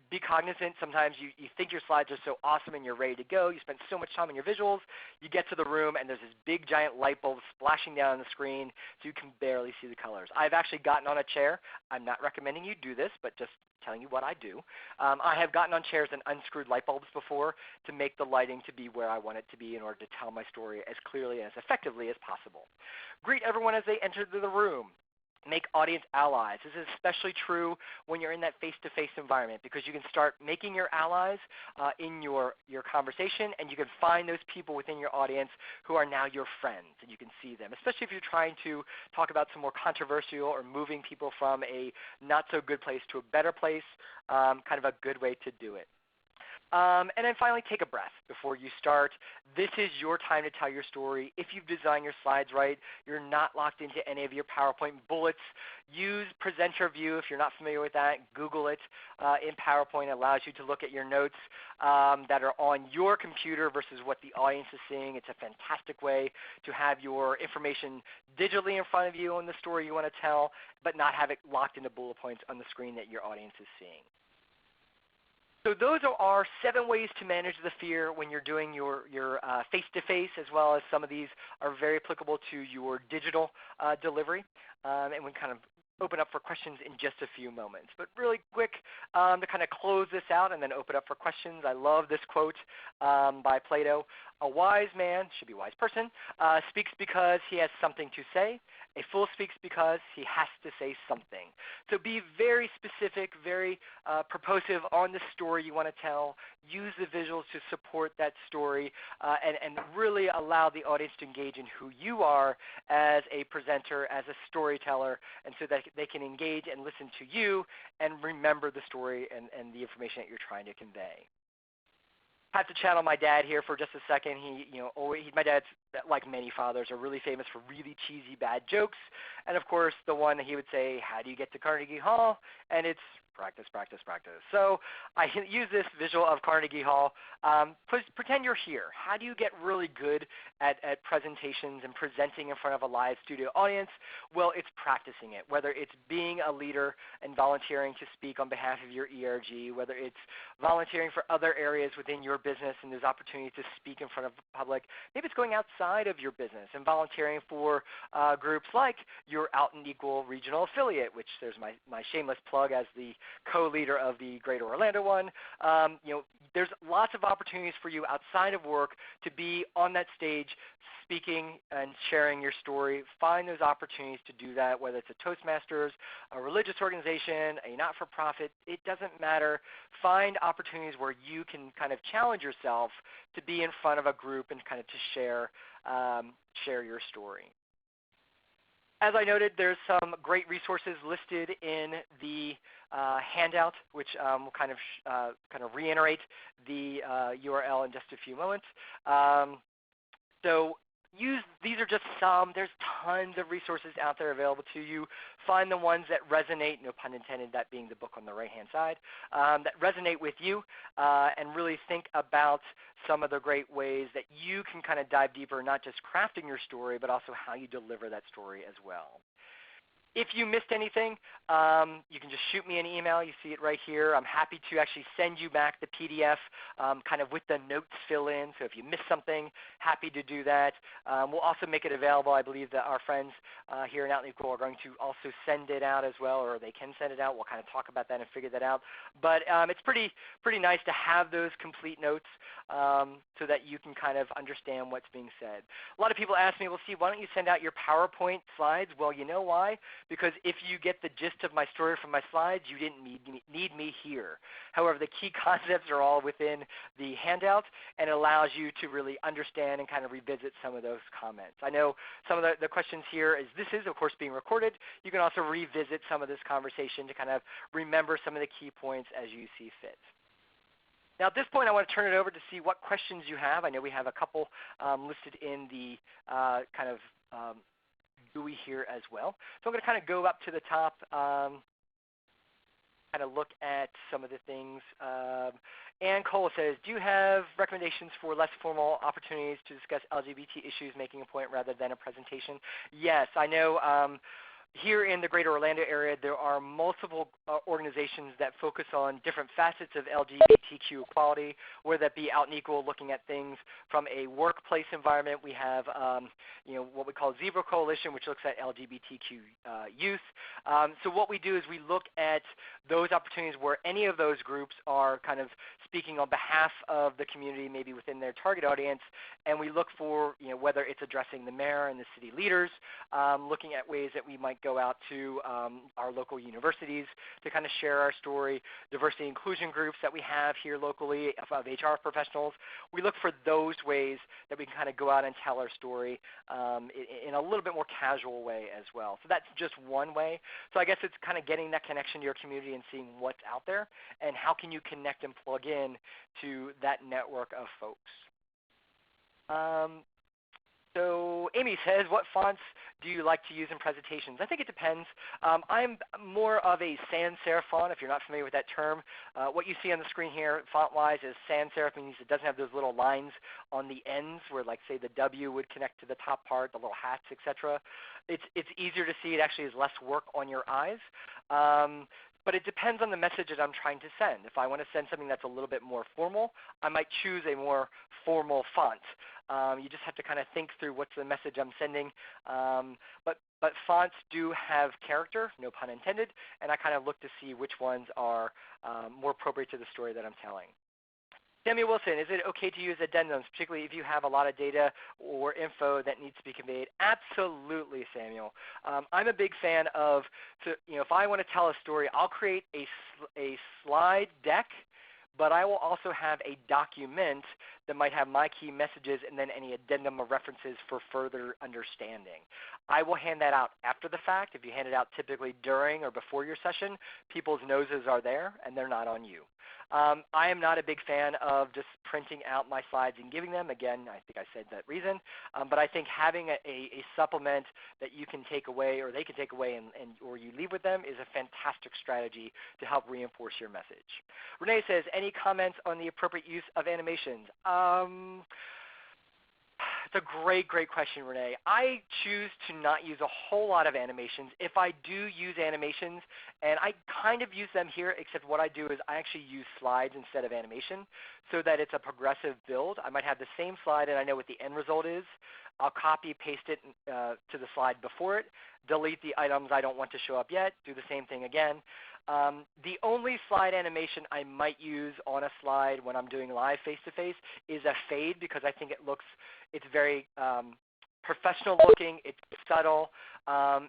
Be cognizant. Sometimes you think your slides are so awesome and you're ready to go. You spend so much time on your visuals. You get to the room and there's this big giant light bulb splashing down on the screen so you can barely see the colors. I've actually gotten on a chair. I'm not recommending you do this, but just telling you what I do. I have gotten on chairs and unscrewed light bulbs before to make the lighting to be where I want it to be in order to tell my story as clearly and as effectively as possible. Greet everyone as they enter the room. Make audience allies. This is especially true when you're in that face-to-face environment because you can start making your allies in your conversation, and you can find those people within your audience who are now your friends, and you can see them, especially if you're trying to talk about some more controversial or moving people from a not-so-good place to a better place, kind of a good way to do it. And then finally, take a breath before you start. This is your time to tell your story. If you've designed your slides right, you're not locked into any of your PowerPoint bullets. Use Presenter View if you're not familiar with that. Google it in PowerPoint. It allows you to look at your notes that are on your computer versus what the audience is seeing. It's a fantastic way to have your information digitally in front of you on the story you want to tell, but not have it locked into bullet points on the screen that your audience is seeing. So those are our 7 ways to manage the fear when you're doing your face-to-face, as well as some of these are very applicable to your digital delivery. And we kind of open up for questions in just a few moments. But really quick, to kind of close this out and then open up for questions, I love this quote by Plato. A wise man, should be a wise person, speaks because he has something to say. A fool speaks because he has to say something. So be very specific, very propositive on the story you want to tell. Use the visuals to support that story and really allow the audience to engage in who you are as a presenter, as a storyteller, and so that they can engage and listen to you and remember the story and the information that you're trying to convey. I have to channel my dad here for just a second. My dad's, like many fathers, are really famous for really cheesy bad jokes. And of course, the one he would say, "How do you get to Carnegie Hall?" And it's practice, practice, practice. So I use this visual of Carnegie Hall. Pretend you're here. How do you get really good at presentations and presenting in front of a live studio audience? Well, it's practicing it, whether it's being a leader and volunteering to speak on behalf of your ERG, whether it's volunteering for other areas within your business and there's opportunity to speak in front of the public. Maybe it's going outside of your business and volunteering for groups like your Out and Equal regional affiliate, which there's my shameless plug as the co-leader of the Greater Orlando one. There's lots of opportunities for you outside of work to be on that stage speaking and sharing your story. Find those opportunities to do that, whether it's a Toastmasters, a religious organization, a not-for-profit. It doesn't matter. Find opportunities where you can kind of challenge yourself to be in front of a group and kind of to share your story. As I noted, there's some great resources listed in the handout, which will kind of reiterate the URL in just a few moments. So these are just some. There's tons of resources out there available to you. Find the ones that resonate, no pun intended, that being the book on the right-hand side, that resonate with you, and really think about some of the great ways that you can kind of dive deeper, not just crafting your story, but also how you deliver that story as well. If you missed anything, you can just shoot me an email. You see it right here. I'm happy to actually send you back the PDF kind of with the notes fill in. So if you missed something, happy to do that. We'll also make it available. I believe that our friends here in Out in Equal are going to also send it out as well, or they can send it out. We'll kind of talk about that and figure that out. But it's pretty nice to have those complete notes so that you can kind of understand what's being said. A lot of people ask me, well, Steve, why don't you send out your PowerPoint slides? Well, you know why? Because if you get the gist of my story from my slides, you didn't need me here. However, the key concepts are all within the handout, and it allows you to really understand and kind of revisit some of those comments. I know some of the questions here is this is, of course, being recorded. You can also revisit some of this conversation to kind of remember some of the key points as you see fit. Now, at this point, I want to turn it over to see what questions you have. I know we have a couple listed in the kind of GUI here as well. So I'm going to kind of go up to the top, kind of look at some of the things. Ann Cole says, do you have recommendations for less formal opportunities to discuss LGBT issues, making a point rather than a presentation? Yes, I know here in the greater Orlando area, there are multiple organizations that focus on different facets of LGBTQ equality, whether that be Out and Equal, looking at things from a workplace environment. We have what we call Zebra Coalition, which looks at LGBTQ youth. So what we do is we look at those opportunities where any of those groups are kind of speaking on behalf of the community, maybe within their target audience, and we look for whether it's addressing the mayor and the city leaders, looking at ways that we might go out to our local universities to kind of share our story, diversity inclusion groups that we have here locally of HR professionals. We look for those ways that we can kind of go out and tell our story in a little bit more casual way as well. So that's just one way. So I guess it's kind of getting that connection to your community and seeing what's out there and how can you connect and plug in to that network of folks. So Amy says, what fonts do you like to use in presentations? I think it depends. I'm more of a sans serif font, if you're not familiar with that term. What you see on the screen here, font-wise, is sans serif, means it doesn't have those little lines on the ends where, like, say, the W would connect to the top part, the little hats, etc. It's easier to see. It actually is less work on your eyes. But it depends on the message that I'm trying to send. If I want to send something that's a little bit more formal, I might choose a more formal font. You just have to kind of think through what's the message I'm sending. But fonts do have character, no pun intended, and I kind of look to see which ones are more appropriate to the story that I'm telling. Samuel Wilson, is it okay to use addendums, particularly if you have a lot of data or info that needs to be conveyed? Absolutely, Samuel. I'm a big fan of, if I want to tell a story, I'll create a slide deck, but I will also have a document that might have my key messages and then any addendum or references for further understanding. I will hand that out after the fact. If you hand it out typically during or before your session, people's noses are there and they're not on you. I am not a big fan of just printing out my slides and giving them. Again, I think I said that reason. But I think having a supplement that you can take away or they can take away or you leave with them is a fantastic strategy to help reinforce your message. Renee says, any comments on the appropriate use of animations? It's a great, great question, Renee. I choose to not use a whole lot of animations. If I do use animations, and I kind of use them here, except what I do is I actually use slides instead of animation so that it's a progressive build. I might have the same slide and I know what the end result is. I'll copy, paste it to the slide before it, delete the items I don't want to show up yet, do the same thing again. The only slide animation I might use on a slide when I'm doing live face-to-face is a fade because I think it's very professional looking, it's subtle.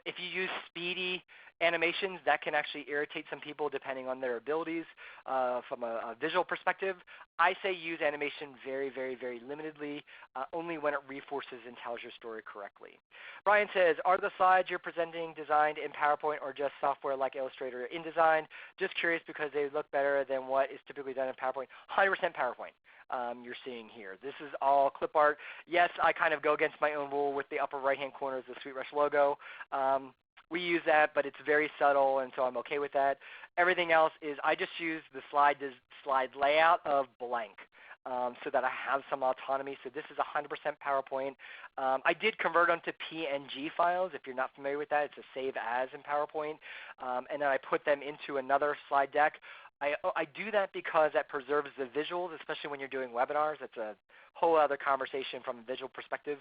If you use speedy Animations, that can actually irritate some people depending on their abilities from a visual perspective. I say use animation very, very, very limitedly, only when it reinforces and tells your story correctly. Brian says, are the slides you're presenting designed in PowerPoint or just software like Illustrator or InDesign? Just curious because they look better than what is typically done in PowerPoint. 100% PowerPoint. You're seeing here. This is all clip art. Yes, I kind of go against my own rule with the upper right-hand corner is the SweetRush logo. We use that, but it's very subtle, and so I'm okay with that. Everything else is I just use the slide layout of blank so that I have some autonomy. So this is 100% PowerPoint. I did convert them to PNG files. If you're not familiar with that, it's a save as in PowerPoint. And then I put them into another slide deck. I do that because that preserves the visuals, especially when you're doing webinars. That's a whole other conversation from a visual perspective,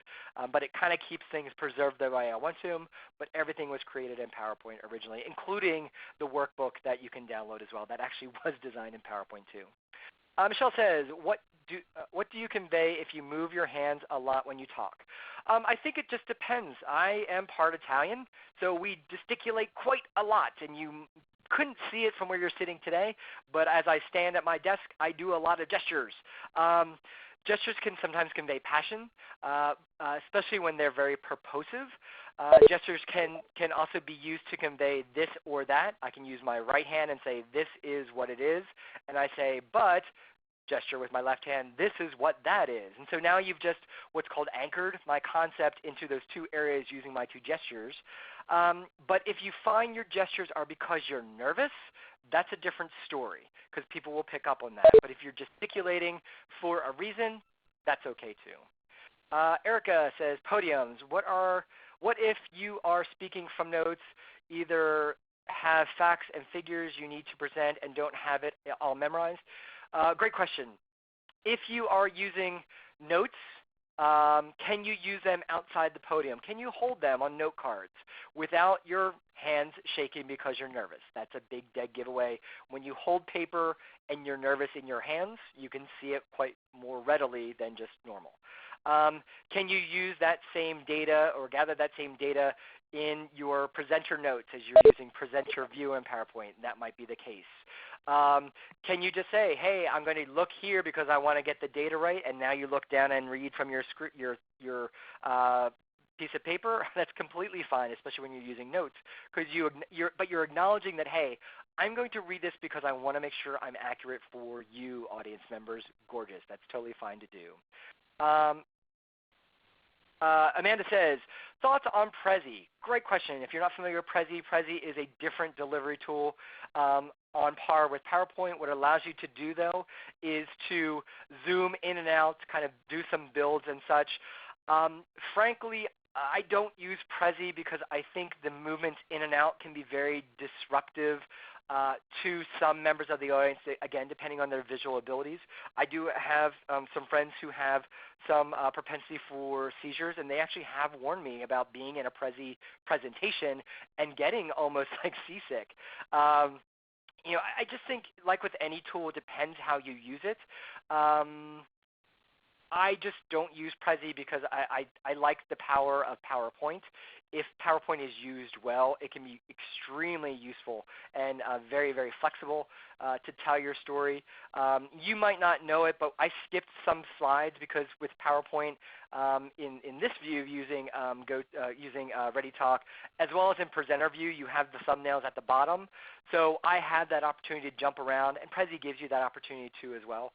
but it kind of keeps things preserved the way I want to, but everything was created in PowerPoint originally, including the workbook that you can download as well. That actually was designed in PowerPoint too. Michelle says, what do you convey if you move your hands a lot when you talk? I think it just depends. I am part Italian, so we gesticulate quite a lot, and you couldn't see it from where you're sitting today, but as I stand at my desk, I do a lot of gestures. Gestures can sometimes convey passion, especially when they're very purposive. Gestures can also be used to convey this or that. I can use my right hand and say, this is what it is, and I say, but gesture with my left hand, this is what that is. And so now you've just what's called anchored my concept into those two areas using my two gestures. But if you find your gestures are because you're nervous, that's a different story because people will pick up on that. But if you're gesticulating for a reason, that's okay too. Erica says, podiums, what if you are speaking from notes, either have facts and figures you need to present and don't have it all memorized? Great question. If you are using notes, can you use them outside the podium? Can you hold them on note cards without your hands shaking because you're nervous? That's a big dead giveaway. When you hold paper and you're nervous in your hands, you can see it quite more readily than just normal. Can you use that same data or gather that same data in your presenter notes as you're using presenter view in PowerPoint? That might be the case. Can you just say, hey, I'm going to look here because I want to get the data right, and now you look down and read from your piece of paper? That's completely fine, especially when you're using notes, because but you're acknowledging that, hey, I'm going to read this because I want to make sure I'm accurate for you, audience members. Gorgeous. That's totally fine to do. Amanda says, thoughts on Prezi? Great question. If you're not familiar with Prezi, Prezi is a different delivery tool on par with PowerPoint. What it allows you to do, though, is to zoom in and out, kind of do some builds and such. Frankly, I don't use Prezi because I think the movements in and out can be very disruptive to some members of the audience, again, depending on their visual abilities. I do have some friends who have some propensity for seizures, and they actually have warned me about being in a Prezi presentation and getting almost like seasick. You know, I just think, like with any tool, it depends how you use it. I just don't use Prezi because I like the power of PowerPoint. If PowerPoint is used well, it can be extremely useful and very, very flexible to tell your story. You might not know it, but I skipped some slides because with PowerPoint in this view using ReadyTalk, as well as in presenter view, you have the thumbnails at the bottom. So I had that opportunity to jump around, and Prezi gives you that opportunity too as well.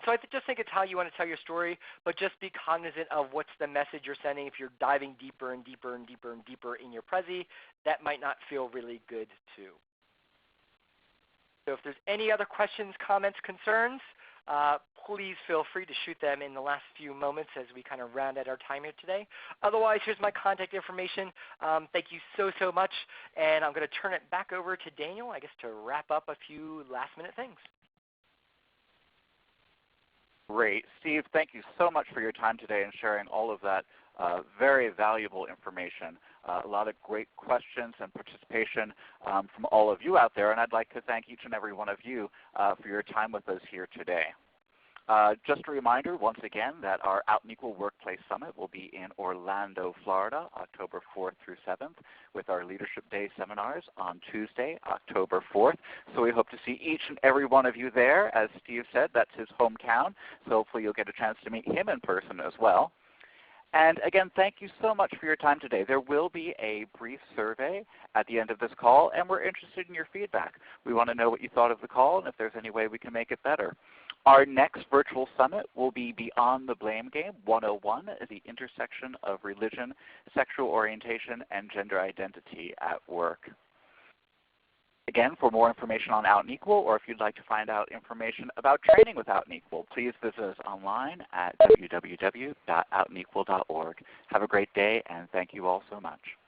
So I just think it's how you want to tell your story, but just be cognizant of what's the message you're sending. If you're diving deeper and deeper and deeper and deeper in your Prezi, that might not feel really good too. So if there's any other questions, comments, concerns, please feel free to shoot them in the last few moments as we kind of round out our time here today. Otherwise, here's my contact information. Thank you so much, and I'm going to turn it back over to Daniel, I guess, to wrap up a few last-minute things. Great. Steve, thank you so much for your time today and sharing all of that very valuable information. A lot of great questions and participation from all of you out there, and I'd like to thank each and every one of you for your time with us here today. Just a reminder, once again, that our Out and Equal Workplace Summit will be in Orlando, Florida, October 4th through 7th, with our Leadership Day seminars on Tuesday, October 4th. So we hope to see each and every one of you there. As Steve said, that's his hometown, so hopefully you'll get a chance to meet him in person as well. And again, thank you so much for your time today. There will be a brief survey at the end of this call, and we're interested in your feedback. We want to know what you thought of the call and if there's any way we can make it better. Our next virtual summit will be Beyond the Blame Game 101, the intersection of religion, sexual orientation, and gender identity at work. Again, for more information on Out and Equal, or if you'd like to find out information about training with Out and Equal, please visit us online at www.outandequal.org. Have a great day, and thank you all so much.